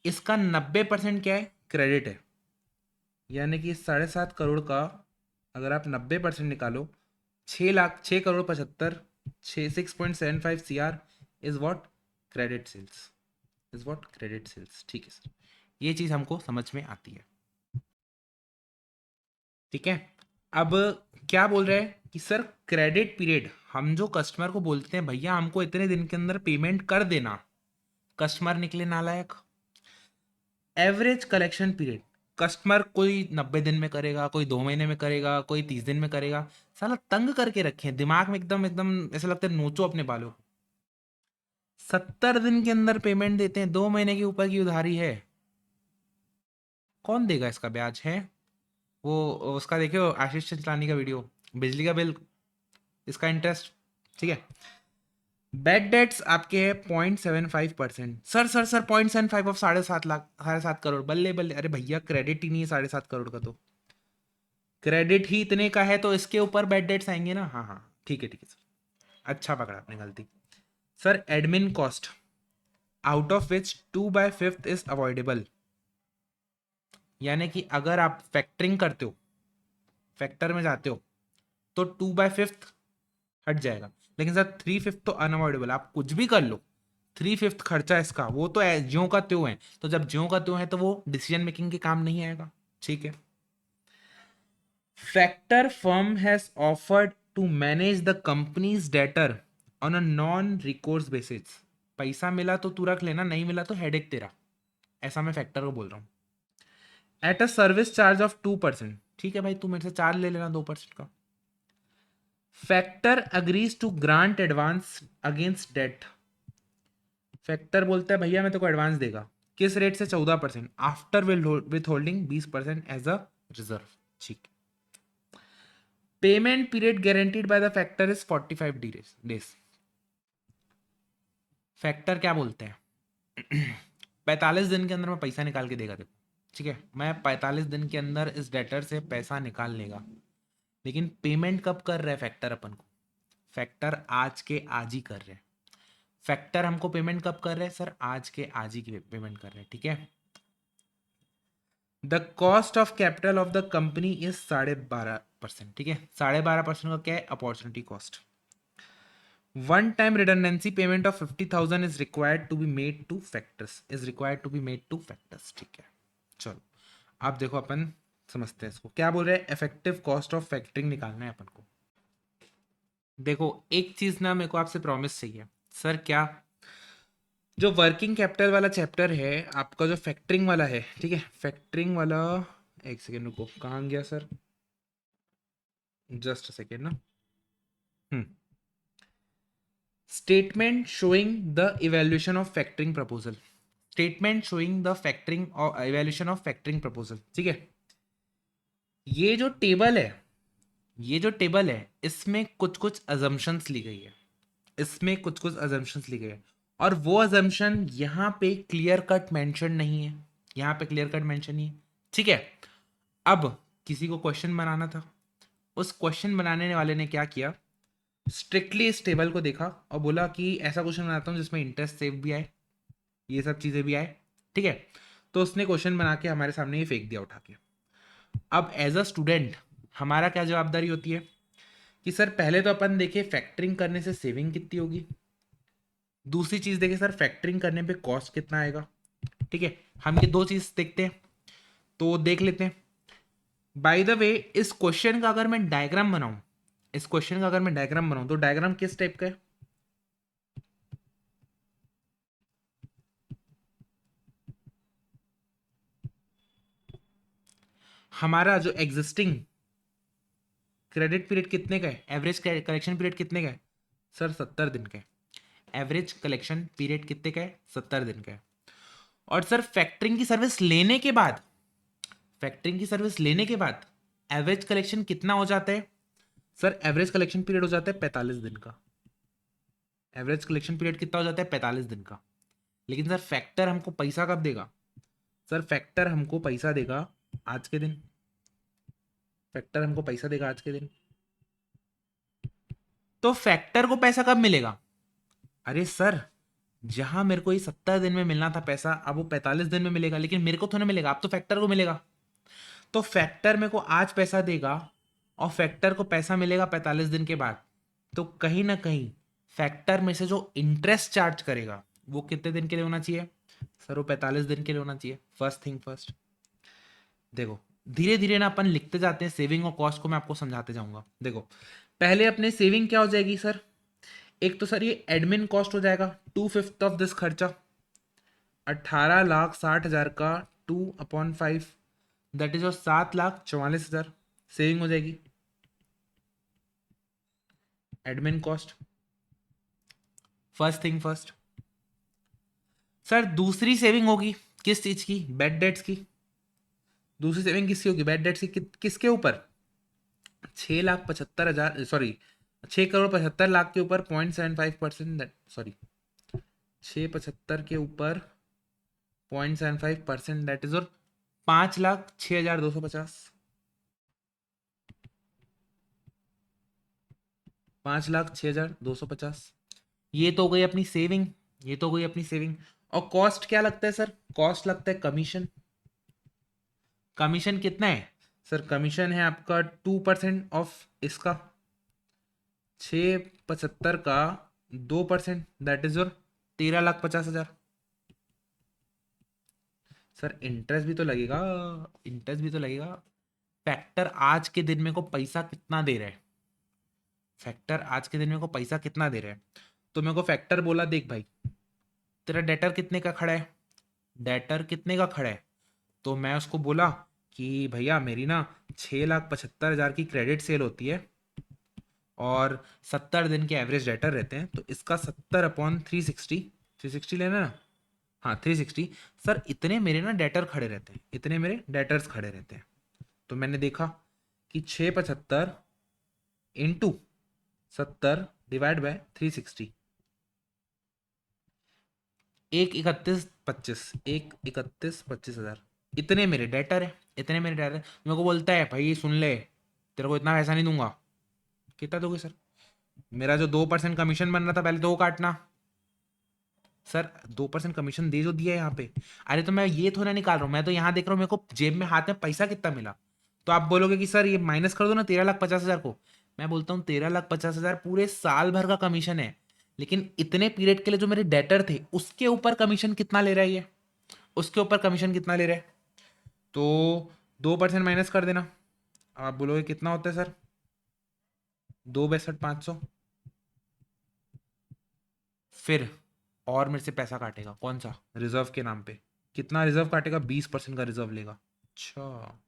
इसका 90% क्या है? क्रेडिट है। यानी कि 7.5 करोड़ का अगर आप 90% निकालो, 6 lakh, 6 crore 75, 6.75 CR is what? Credit sales. Is what? Credit sales. ठीक है सर, ये चीज हमको समझ में आती है। ठीक है। अब क्या बोल रहे हैं कि सर क्रेडिट पीरियड, हम जो कस्टमर को बोलते हैं भैया हमको इतने दिन के अंदर पेमेंट कर देना, कस्टमर निकले नालायक। एवरेज कलेक्शन पीरियड, कस्टमर कोई 90 दिन में करेगा, कोई 2 महीने में करेगा, कोई 30 दिन में करेगा। साला तंग करके रखे हैं दिमाग में, एकदम एकदम ऐसा लगता है नोचो अपने बालों को। 70 दिन के अंदर पेमेंट देते हैं, 2 महीने के ऊपर की उधारी है। कौन देगा इसका ब्याज है? वो उसका देखियो आशीष चंचलानी का वीडियो, बिजली का बिल, इसका इंटरेस्ट। ठीक है। बैड डेट्स आपके है 0.75%। सर 0.75 ऑफ 7.5 लाख, 7.5 करोड़, बल्ले बल्ले। अरे भैया क्रेडिट ही नहीं है 7.5 करोड़ का, तो क्रेडिट ही इतने का है तो इसके ऊपर बैड डेट्स आएंगे ना। हाँ हाँ ठीक है सर, अच्छा पकड़ा आपने, गलती। Sir admin cost out of which 2/5 is avoidable. यानी कि अगर आप फैक्टरिंग करते हो, फैक्टर में जाते हो, तो 2/5 हट जाएगा। लेकिन सर 3/5 तो अनअवॉइडेबल, आप कुछ भी कर लो, 3/5 खर्चा इसका, वो तो ज्यों का त्यों है। तो जब ज्यों का त्यों है तो वो डिसीजन मेकिंग के काम नहीं आएगा। ठीक है। Factor firm has offered to manage the company's debtor on a non recourse basis. पैसा मिला तो तू रख लेना, नहीं मिला तो हेडेक तेरा, ऐसा मैं फैक्टर को बोल रहा हूँ। At a service charge of 2%। ठीक है भाई, तू मेरे से चार्ज ले लेना 2% का। Factor agrees to grant advance against debt. Factor बोलता है भैया मैं तेको एडवांस देगा, किस रेट से? 14%, after withholding 20% as a reserve. ठीक। Payment period guaranteed by the factor is 45 days. Factor क्या बोलते हैं? 45 दिन के अंदर मैं पैसा निकाल के देगा देखो। ठीक है, मैं 45 दिन के अंदर इस डेटर से पैसा निकाल लेगा। लेकिन पेमेंट कब कर रहा है फैक्टर अपन को? फैक्टर आज के आज ही कर रहे हैं। फैक्टर हमको पेमेंट कब कर रहे हैं सर? आज के आज ही की पेमेंट कर रहे हैं। ठीक है। The cost of capital of the company is 12.5%। ठीक है, 12.5% का क्या है? Opportunity cost. One time redundancy payment of 50,000 is required to be made to factors, ठीक है। चलो अब देखो अपन समझते हैं इसको, क्या बोल रहे हैं? इफेक्टिव कॉस्ट ऑफ फैक्टरिंग निकालना है अपन को। देखो एक चीज ना मेरे को आपसे प्रॉमिस चाहिए सर, क्या? जो वर्किंग कैपिटल वाला चैप्टर है आपका, जो फैक्टरिंग वाला है, ठीक है, फैक्टरिंग वाला, एक सेकेंड रुको, कहाँ गया सर? जस्ट अ सेकेंड ना। Statement showing the evaluation of factoring proposal. Statement showing the factoring और इवेल्यूशन ऑफ फैक्टरिंग प्रपोजल। ठीक है, ये जो टेबल है, इसमें कुछ कुछ अजम्पशंस ली गई है, और वो अजम्पशन यहाँ पे क्लियर कट मेंशन नहीं है, ठीक है। अब किसी को क्वेश्चन बनाना था, उस क्वेश्चन बनाने वाले ने क्या किया? स्ट्रिक्टली इस टेबल को देखा और बोला कि ऐसा क्वेश्चन बनाता हूँ जिसमें इंटरेस्ट सेव भी आए, ये सब चीज़ें भी आए। ठीक है, तो उसने क्वेश्चन बना के हमारे सामने ये फेंक दिया उठा के। अब एज अ स्टूडेंट हमारा क्या जवाबदारी होती है कि सर पहले तो अपन देखें फैक्टरिंग करने से सेविंग कितनी होगी, दूसरी चीज़ देखें सर फैक्टरिंग करने पे कॉस्ट कितना आएगा। ठीक है, हम ये दो चीज़ देखते हैं, तो देख लेते हैं। बाय द वे इस क्वेश्चन का अगर मैं डायग्राम बनाऊं तो डायग्राम किस टाइप का है? हमारा जो एग्जिस्टिंग क्रेडिट पीरियड कितने का है, एवरेज कलेक्शन पीरियड कितने का है सर? 70 दिन का है। एवरेज कलेक्शन पीरियड कितने का है? 70 दिन का है। और सर फैक्टरिंग की सर्विस लेने के बाद एवरेज कलेक्शन कितना हो जाता है सर? एवरेज कलेक्शन पीरियड हो जाता है 45 दिन का। एवरेज कलेक्शन पीरियड कितना हो जाता है? 45 दिन का। लेकिन सर फैक्टर हमको पैसा कब देगा? सर फैक्टर हमको पैसा देगा आज के दिन। तो फैक्टर को पैसा कब मिलेगा? अरे सर, जहां मेरे को ये 70 दिन में मिलना था पैसा, अब वो 45 दिन में मिलेगा, लेकिन मेरे को तो नहीं मिलेगा, अब तो फैक्टर को मिलेगा। तो फैक्टर मेरे को आज पैसा देगा और फैक्टर को पैसा मिलेगा 45 दिन के बाद। तो कहीं ना कहीं फैक्टर में से जो इंटरेस्ट चार्ज करेगा वो कितने दिन के लिए होना चाहिए सर? वो 45 दिन के लिए होना चाहिए। फर्स्ट थिंग फर्स्ट, देखो धीरे धीरे ना अपन लिखते जाते हैं, सेविंग और कॉस्ट को मैं आपको समझाते जाऊंगा। देखो पहले अपने सेविंग क्या हो जाएगी सर? एक तो सर ये एडमिन कॉस्ट हो जाएगा 2/5 ऑफ दिस खर्चा, 18,60,000 का 2/5, दैट इज और 7,44,000 सेविंग हो जाएगी admin cost. First thing first. Sir दूसरी सेविंग होगी किस चीज की? बैड डेट्स की। दूसरी सेविंग किसकी होगी? बैड डेट्स की। किसके ऊपर? 6,75,000, सॉरी 6,75,00,000 के ऊपर 0.75%, सॉरी 675 के ऊपर 0.75%, दैट इज और 5,06,250, 5,06,250। ये तो हो गई अपनी सेविंग, और कॉस्ट क्या लगता है सर? कॉस्ट लगता है कमीशन। कमीशन कितना है सर? कमीशन है आपका 2% ऑफ इसका, 675 का 2%, that is your 13,50,000। Sir interest भी तो लगेगा, इंटरेस्ट भी तो लगेगा। फैक्टर आज के दिन में को पैसा कितना दे रहा है, फैक्टर आज के दिन में को पैसा कितना दे रहा है। तो मेरे को फैक्टर बोला, देख भाई तेरा डेटर कितने का खड़ा है, डेटर कितने का खड़ा है। तो मैं उसको बोला कि भैया मेरी ना 6,75,000 की क्रेडिट सेल होती है और 70 दिन के एवरेज डेटर रहते हैं, तो इसका 70/360, 360 लेना ना, हाँ 360। सर इतने मेरे ना डेटर खड़े रहते हैं, इतने मेरे डेटर्स खड़े रहते हैं। तो मैंने देखा कि 675 इंटू 70 डिवाइड बाय 360, 1,31,25, 1,31,25,000 इतने मेरे डेटर है, इतने मेरे डेटर है। मेरे को बोलता है भाई सुन ले, तेरे को इतना पैसा नहीं दूंगा। कितना दोगे सर, मेरा जो 2% कमीशन बन रहा था पहले तो वो काटना। सर 2% कमीशन दे जो दिया है यहाँ पे। अरे तो मैं ये थोड़ा निकाल रहा हूँ, मैं तो यहाँ देख रहा हूँ मेरे को जेब में हाथ में पैसा कितना मिला। तो आप बोलोगे कि सर ये माइनस कर दो ना 13,50,000 को। मैं बोलता हूँ 13,50,000 पूरे साल भर का कमीशन है, लेकिन इतने पीरियड के लिए जो मेरे डेटर थे उसके ऊपर कमीशन कितना ले रहा है ये, उसके ऊपर कमीशन कितना ले रहा है। तो 2% माइनस कर देना। आप बोलोगे कितना होता है सर, 2,62,500। फिर और मेरे से पैसा काटेगा कौन सा, रिजर्व के नाम पे। कितना रिजर्व काटेगा, 20% का रिजर्व लेगा। अच्छा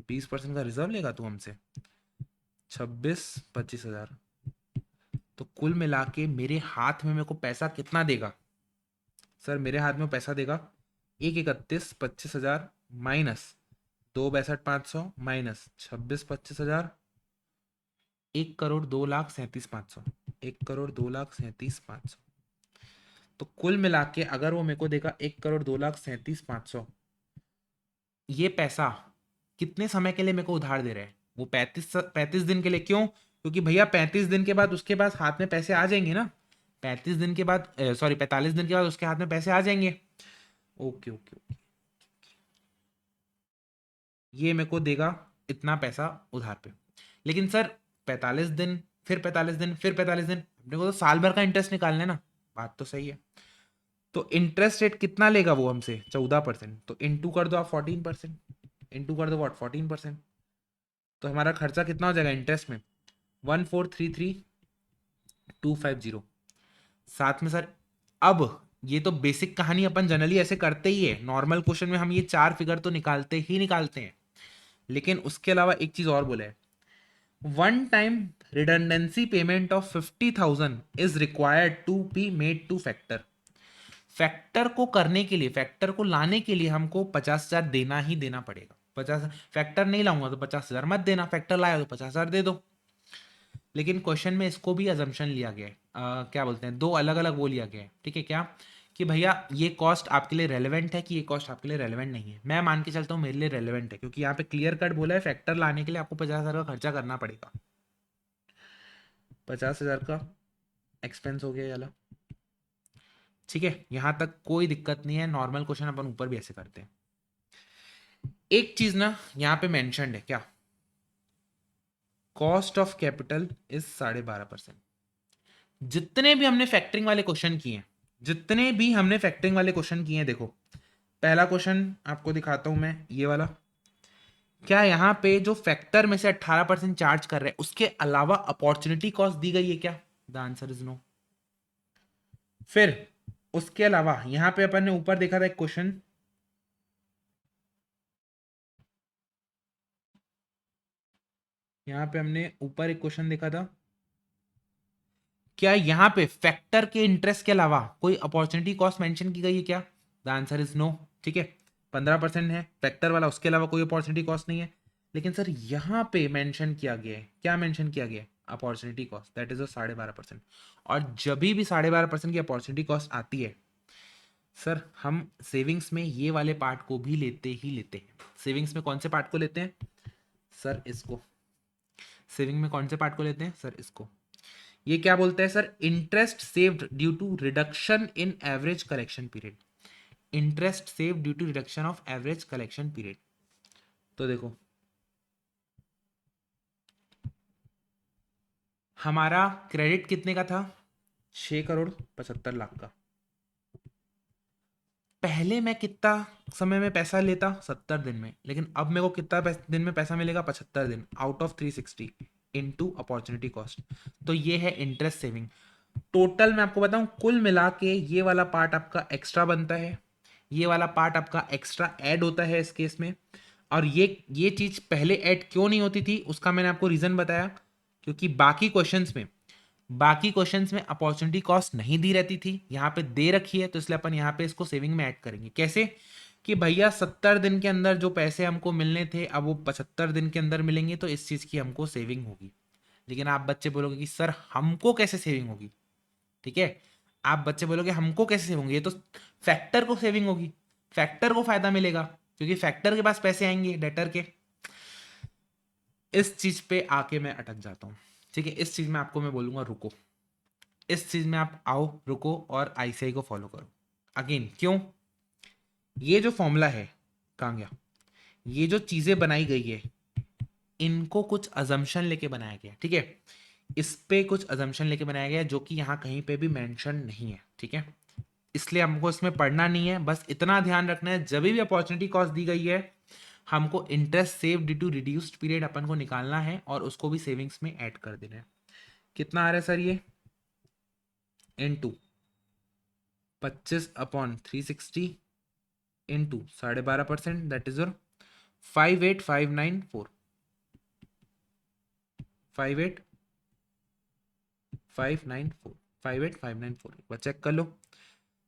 20% का रिजर्व लेगा तू हमसे, 26-25,000। तो कुल मिला के मेरे हाथ में मेरे को पैसा कितना देगा। सर मेरे हाथ में पैसा देगा 1,31,25,000 माइनस 2,62,500 माइनस 26,25,000, 1,02,37,500, 1,02,37,500। तो कुल मिला के अगर वो मेरे को देगा 1,02,37,500, ये पैसा कितने समय के लिए मेरे को उधार दे रहे हैं, वो 35 दिन के लिए। क्यों, क्योंकि भैया 35 दिन के बाद उसके पास हाथ में पैसे आ जाएंगे ना, 35 दिन के बाद, सॉरी 45 दिन के बाद उसके हाथ में पैसे आ जाएंगे। ओके ओके ओके, ये मेरे को देगा इतना पैसा उधार पे। लेकिन सर 45 दिन, फिर 45 दिन, फिर 45 दिन, अपने को तो साल भर का इंटरेस्ट निकालना है ना। बात तो सही है। तो इंटरेस्ट रेट कितना लेगा वो हमसे, 14%। तो इंटू कर दो आप 14%, इंटू कर दो व्हाट 14%। तो हमारा खर्चा कितना हो जाएगा इंटरेस्ट में, 14,33,250। साथ में सर, अब ये तो बेसिक कहानी अपन जनरली ऐसे करते ही है, नॉर्मल क्वेश्चन में हम ये 4 फिगर तो निकालते ही निकालते हैं। लेकिन उसके अलावा एक चीज और बोला है, one time redundancy payment of 50,000 is required to be made to factor. Factor को करने के लिए, फैक्टर को लाने के लिए हमको 50,000 देना ही देना पड़ेगा। 50, फैक्टर नहीं लाऊंगा तो 50,000 मत देना, फैक्टर लाया तो 50,000 दे दो। लेकिन क्वेश्चन में इसको भी अजम्पशन लिया गया है, क्या बोलते हैं, दो अलग अलग वो लिया गया है, ठीक है क्या, कि भैया ये कॉस्ट आपके लिए रेलेवेंट है कि ये कॉस्ट आपके लिए रेलेवेंट नहीं है। मैं मान के चलता हूँ मेरे लिए रेलेवेंट है, क्योंकि यहाँ पे क्लियर कट बोला है फैक्टर लाने के लिए आपको 50,000 का खर्चा करना पड़ेगा। 50,000 का एक्सपेंस हो गया ये वाला, ठीक है। यहाँ तक कोई दिक्कत नहीं है, नॉर्मल क्वेश्चन अपन ऊपर भी ऐसे करते हैं। एक चीज ना यहाँ पे मेंशन्ड है, क्या, कॉस्ट ऑफ कैपिटल इज 12.5%। जितने भी हमने फैक्टरिंग वाले क्वेश्चन किए हैं, जितने भी हमने फैक्टरिंग वाले क्वेश्चन किए हैं, देखो पहला क्वेश्चन आपको दिखाता हूं मैं, ये वाला। क्या यहाँ पे जो फैक्टर में से 18% चार्ज कर रहे हैं उसके अलावा अपॉर्चुनिटी कॉस्ट दी गई है क्या, द आंसर इज नो। फिर उसके अलावा यहाँ पे अपन ने ऊपर देखा था एक क्वेश्चन, यहाँ पे हमने ऊपर एक क्वेश्चन देखा था, क्या यहाँ पे फैक्टर के इंटरेस्ट के अलावा कोई अपॉर्चुनिटी कॉस्ट मेंशन की गई है क्या, द आंसर इज नो, ठीक है। 15% है फैक्टर वाला, उसके अलावा कोई अपॉर्चुनिटी कॉस्ट नहीं है। लेकिन सर यहाँ पे मेंशन किया गया है, क्या मेंशन किया गया है, अपॉर्चुनिटी कॉस्ट, दैट इज 12.5%। और जब भी 12.5% की अपॉर्चुनिटी कॉस्ट आती है सर, हम सेविंग्स में ये वाले पार्ट को भी लेते ही लेते हैं। सेविंग्स में कौन से पार्ट को लेते हैं सर, इसको। सेविंग में कौन से पार्ट को लेते हैं सर, इसको। ये क्या बोलते हैं sir, interest saved due to reduction in average collection period. Interest save due to reduction of average collection period. तो देखो हमारा क्रेडिट कितने का था, 6,75,00,000 का। पहले मैं कितना समय में पैसा लेता, 70 दिन में, लेकिन अब मेरे को कितना दिन में पैसा मिलेगा, 75 दिन out of 360 into opportunity cost. तो ये है इंटरेस्ट सेविंग। टोटल मैं आपको बताऊं, कुल मिला के ये वाला पार्ट आपका एक्स्ट्रा बनता है, ये वाला पार्ट आपका एक्स्ट्रा ऐड होता है इस केस में। और ये चीज़ पहले ऐड क्यों नहीं होती थी उसका मैंने आपको रीज़न बताया, क्योंकि बाकी क्वेश्चंस में अपॉर्चुनिटी कॉस्ट नहीं दी रहती थी, यहाँ पे दे रखी है, तो इसलिए अपन यहाँ पे इसको सेविंग में ऐड करेंगे। कैसे कि भैया 70 दिन के अंदर जो पैसे हमको मिलने थे अब वो 75 दिन के अंदर मिलेंगे, तो इस चीज़ की हमको सेविंग होगी। लेकिन आप बच्चे बोलोगे कि सर हमको कैसे सेविंग होगी, ठीक है, आप बच्चे बोलोगे हमको कैसे सेविंग होगी, ये तो फैक्टर को सेविंग होगी, फैक्टर को फायदा मिलेगा, क्योंकि फैक्टर के पास पैसे आएंगे डेटर के। इस चीज पे आके मैं अटक जाता हूँ, ठीक है, इस चीज में आपको मैं बोलूंगा रुको, इस चीज में आप आओ रुको और आईसीआई को फॉलो करो। अगेन क्यों, ये जो फॉर्मूला है कहाँ गया, ये जो चीजें बनाई गई है इनको कुछ अजम्पशन लेके बनाया गया, ठीक है, इस पे कुछ अजम्पशन लेके बनाया गया जो कि यहाँ कहीं पे भी मेंशन नहीं है, ठीक है, इसलिए हमको इसमें पढ़ना नहीं है, बस इतना ध्यान रखना है जब भी अपॉर्चुनिटी कॉस्ट दी गई है हमको interest save due to reduced period अपन को निकालना है और उसको भी सेविंग्स में ऐड कर देना है। कितना आ रहा है सर ये, into 25/360 into 12.5%, that is your 58,594, 58,594, 58,594, एक बार चेक कर लो,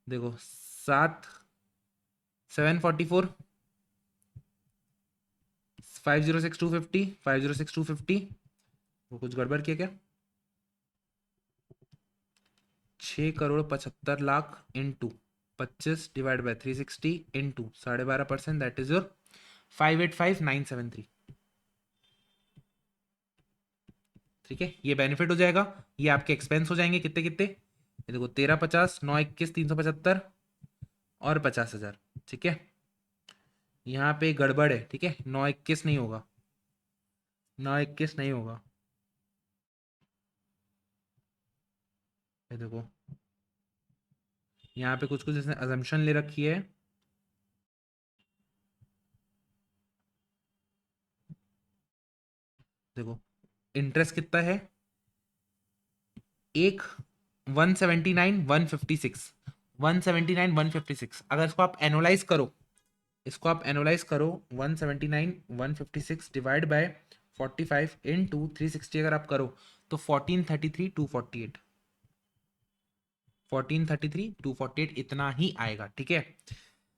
देखो 7,744, 506,250, 506,250, वो कुछ गड़बड़ किया क्या, 6,75,00,000 into 25/360 into 12.5%, that is your 585973, ठीक है, ये बेनिफिट हो जाएगा, ये आपके एक्सपेंस हो जाएंगे कितने कितने, ये देखो 1350, 921, 375 और 50,000, ठीक है, यहाँ पे गड़बड़ है, ठीक है, 921 नहीं होगा, 921 नहीं होगा, ये देखो यहाँ पे कुछ कुछ इसने अजम्पशन ले रखी है, देखो इंटरेस्ट कितना है, एक 179,156, 179,156, अगर इसको आप एनुलाइज करो, इसको आप एनुलाइज करो, 179,156 डिवाइड बाय 45 इनटू 360 अगर आप करो तो 1433,248, 1433,248 इतना ही आएगा, ठीक है।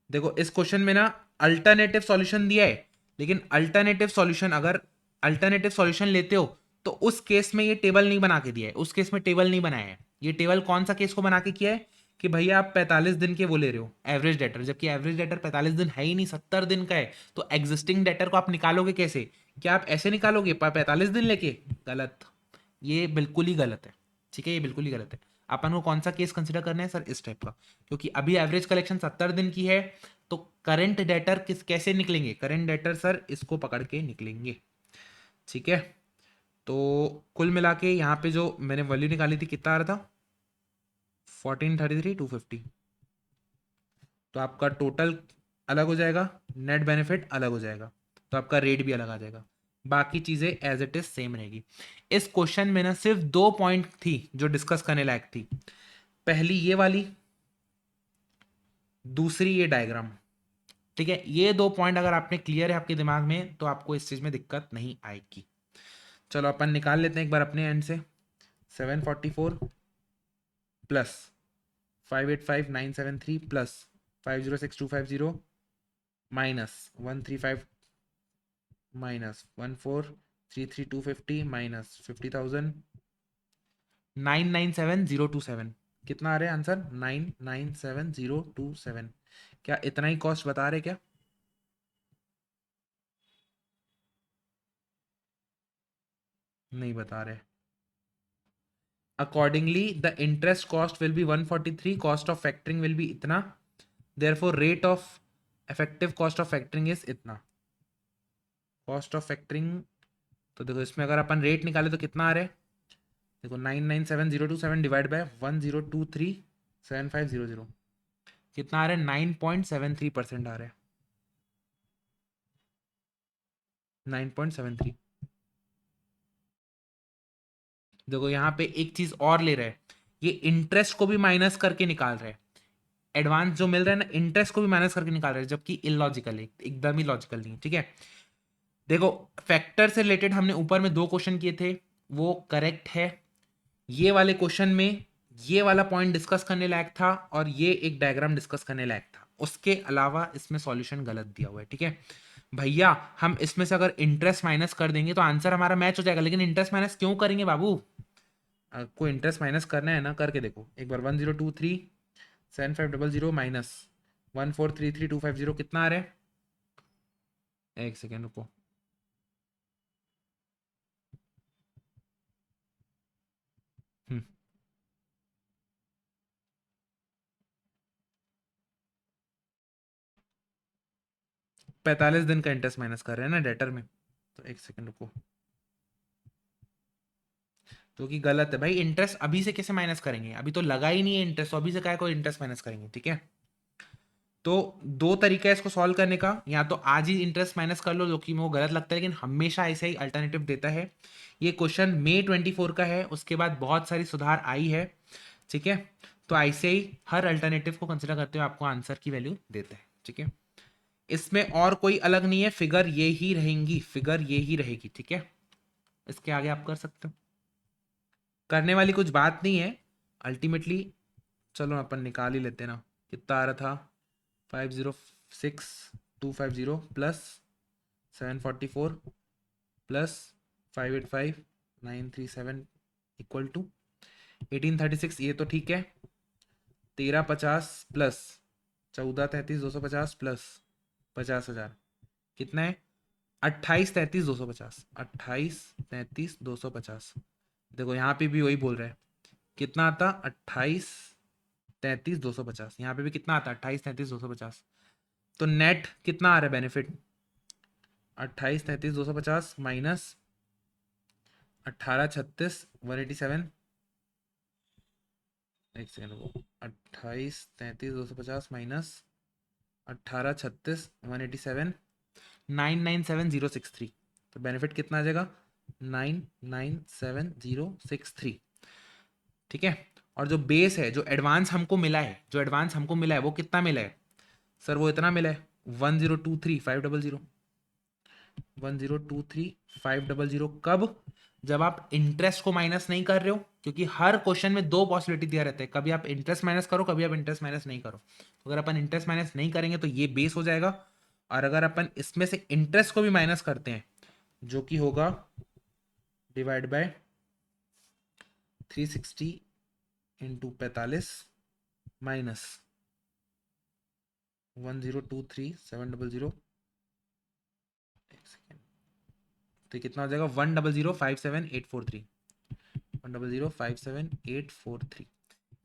देखो इस क्वेश्चन में ना अल्टरनेटिव सॉल्यूशन दिया है, लेकिन अल्टरनेटिव सॉल्यूशन लेते हो तो उस केस में ये टेबल नहीं बना के दिया है, उस केस में टेबल नहीं बनाया है, ये टेबल कौन सा केस को बना के किया है कि भैया आप 45 दिन के वो ले रहे हो एवरेज डेटर, जबकि एवरेज डेटर 45 दिन है ही नहीं, 70 दिन का है, तो एग्जिस्टिंग डेटर को आप निकालोगे कैसे, क्या आप ऐसे निकालोगे 45 दिन लेके, गलत, ये बिल्कुल ही गलत है, ठीक है, ये बिल्कुल ही गलत है। अपन को कौन सा केस कंसिडर करना है सर, इस टाइप का, क्योंकि अभी एवरेज कलेक्शन 70 दिन की है, तो करंट डेटर कैसे निकलेंगे, करंट डेटर सर इसको पकड़ के निकलेंगे, ठीक है। तो कुल मिला के यहाँ पे जो मैंने वैल्यू निकाली थी कितना आ रहा था, 1433,250, तो आपका टोटल अलग हो जाएगा, नेट बेनिफिट अलग हो जाएगा, तो आपका रेट भी अलग आ जाएगा, बाकी चीजें एज इट इज सेम रहेगी। इस क्वेश्चन में ना सिर्फ 2 पॉइंट थी जो डिस्कस करने लायक थी, पहली ये वाली, दूसरी ये डायग्राम, ठीक है, ये 2 पॉइंट अगर आपने क्लियर है आपके दिमाग में तो आपको इस चीज में दिक्कत नहीं आएगी। चलो अपन निकाल लेते हैं एक बार अपने एंड से, 744 plus 585973 plus 506250 minus 135 minus 1433250 minus 50,000, 997027, कितना आ रहा है आंसर, 997027, क्या इतना ही कॉस्ट बता रहे क्या, नहीं बता रहे। Accordingly the interest cost will be 143, cost of factoring will be इतना, therefore rate of effective cost of factoring is इतना, कॉस्ट ऑफ फैक्टरिंग, तो देखो इसमें अगर अपन रेट निकाले तो कितना आ रहा है, देखो 997027 डिवाइड बाय 10237500 कितना आ रहा है? 9.73% आ रहा है, 9.73। देखो यहाँ पे एक चीज और ले रहा है, ये इंटरेस्ट को भी माइनस करके निकाल रहा है। एडवांस जो मिल रहा है ना, इंटरेस्ट को भी माइनस करके निकाल रहा है, जबकि इलॉजिकल है, एकदम ही लॉजिकल नहीं है। ठीक है, देखो फैक्टर से रिलेटेड हमने ऊपर में 2 क्वेश्चन किए थे, वो करेक्ट है। ये वाले क्वेश्चन में ये वाला पॉइंट डिस्कस करने लायक था और ये एक डायग्राम डिस्कस करने लायक था, उसके अलावा इसमें सॉल्यूशन गलत दिया हुआ है। ठीक है भैया, हम इसमें से अगर इंटरेस्ट माइनस कर देंगे तो आंसर हमारा मैच हो जाएगा, लेकिन इंटरेस्ट माइनस क्यों करेंगे बाबू? आपको इंटरेस्ट माइनस करना है ना, करके देखो एक बार। 10237500 माइनस 1433250 कितना आ रहा है? एक सेकेंड रुको, हम्म 45 दिन का इंटरेस्ट माइनस कर रहे हैं ना डेटर में, तो एक सेकेंड रुको, तो कि गलत है भाई। इंटरेस्ट अभी से कैसे माइनस करेंगे? अभी तो लगा ही नहीं है इंटरेस्ट, तो अभी से काय को इंटरेस्ट माइनस करेंगे? ठीक है, तो 2 तरीका है इसको सॉल्व करने का, या तो आज ही इंटरेस्ट माइनस कर लो, जो कि वो गलत लगता है, लेकिन हमेशा ऐसा ही अल्टरनेटिव देता है। ये क्वेश्चन मई 24 का है, उसके बाद बहुत सारी सुधार आई है। ठीक है, तो ऐसे ही हर अल्टरनेटिव को कंसिडर करते हुए आपको आंसर की वैल्यू देता है। ठीक है, इसमें और कोई अलग नहीं है, फिगर ये ही रहेंगी, फिगर ये ही रहेगी। ठीक है, इसके आगे आप कर सकते हो, करने वाली कुछ बात नहीं है अल्टीमेटली। चलो अपन निकाल ही लेते हैं ना, कितना आ रहा था? 506250 प्लस 744 प्लस 585937 इक्वल टू 1836। ये तो ठीक है। 1350 प्लस 1433 250 प्लस 50,000 कितना है? 2833 250, 2833 250। देखो यहाँ पे भी वही बोल रहा है, कितना आता? 2833 250। यहाँ पे भी कितना आता? 2833 250। तो नेट कितना आ रहा है बेनिफिट? 2833 250 माइनस 1836 187। एक सेकेंड रुको, 2833 250 माइनस 1836 187 997063। तो बेनिफिट कितना आ जाएगा? 997063। ठीक है, और जो बेस है, जो एडवांस हमको मिला है, जो एडवांस हमको मिला है वो कितना मिला है सर? वो इतना मिला है 1023 500। 1023 500 कब? जब आप इंटरेस्ट को माइनस नहीं कर रहे हो, क्योंकि हर क्वेश्चन में 2 पॉसिबिलिटी दिया रहता है, कभी आप इंटरेस्ट माइनस करो, कभी आप इंटरेस्ट माइनस नहीं करो। तो अगर अपन इंटरेस्ट माइनस नहीं करेंगे तो ये बेस हो जाएगा, और अगर अपन इसमें से इंटरेस्ट को भी माइनस करते हैं, जो कि होगा डिवाइड बाय 360 इंटू 45 माइनस 1023 700। एक सेकेंड, तो कितना हो जाएगा? 10057 843। 10057 843।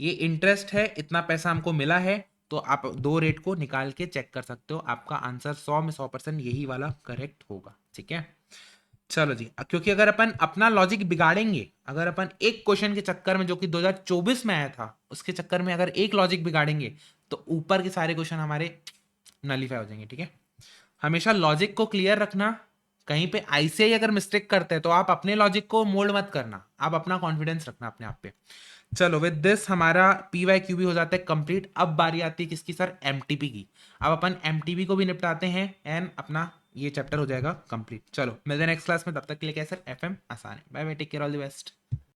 ये इंटरेस्ट है, इतना पैसा हमको मिला है, तो आप 2 रेट को निकाल के चेक कर सकते हो, आपका आंसर 100 में 100% यही वाला करेक्ट होगा। ठीक है, चलो जी, क्योंकि अगर अपन अपना लॉजिक बिगाड़ेंगे, अगर अपन एक क्वेश्चन के चक्कर में, जो कि 2024 में आया था, उसके चक्कर में अगर एक लॉजिक बिगाड़ेंगे, तो ऊपर के सारे क्वेश्चन हमारे नलीफाई हो जाएंगे। ठीक है, हमेशा लॉजिक को क्लियर रखना। कहीं पे ऐसे ही अगर मिस्टेक करते हैं तो आप अपने लॉजिक को मोल्ड मत करना, आप अपना कॉन्फिडेंस रखना अपने आप पे। चलो, विद दिस हमारा PYQ भी हो जाता है कंप्लीट। अब बारी आती है किसकी सर? MTP की। अब अपन MTP को भी निपटाते हैं एंड अपना ये चैप्टर हो जाएगा कंप्लीट। चलो मिलते हैं नेक्स्ट क्लास में, तब तक के लिए क्या सर? FM आसान है। Bye bye, take care, all the best.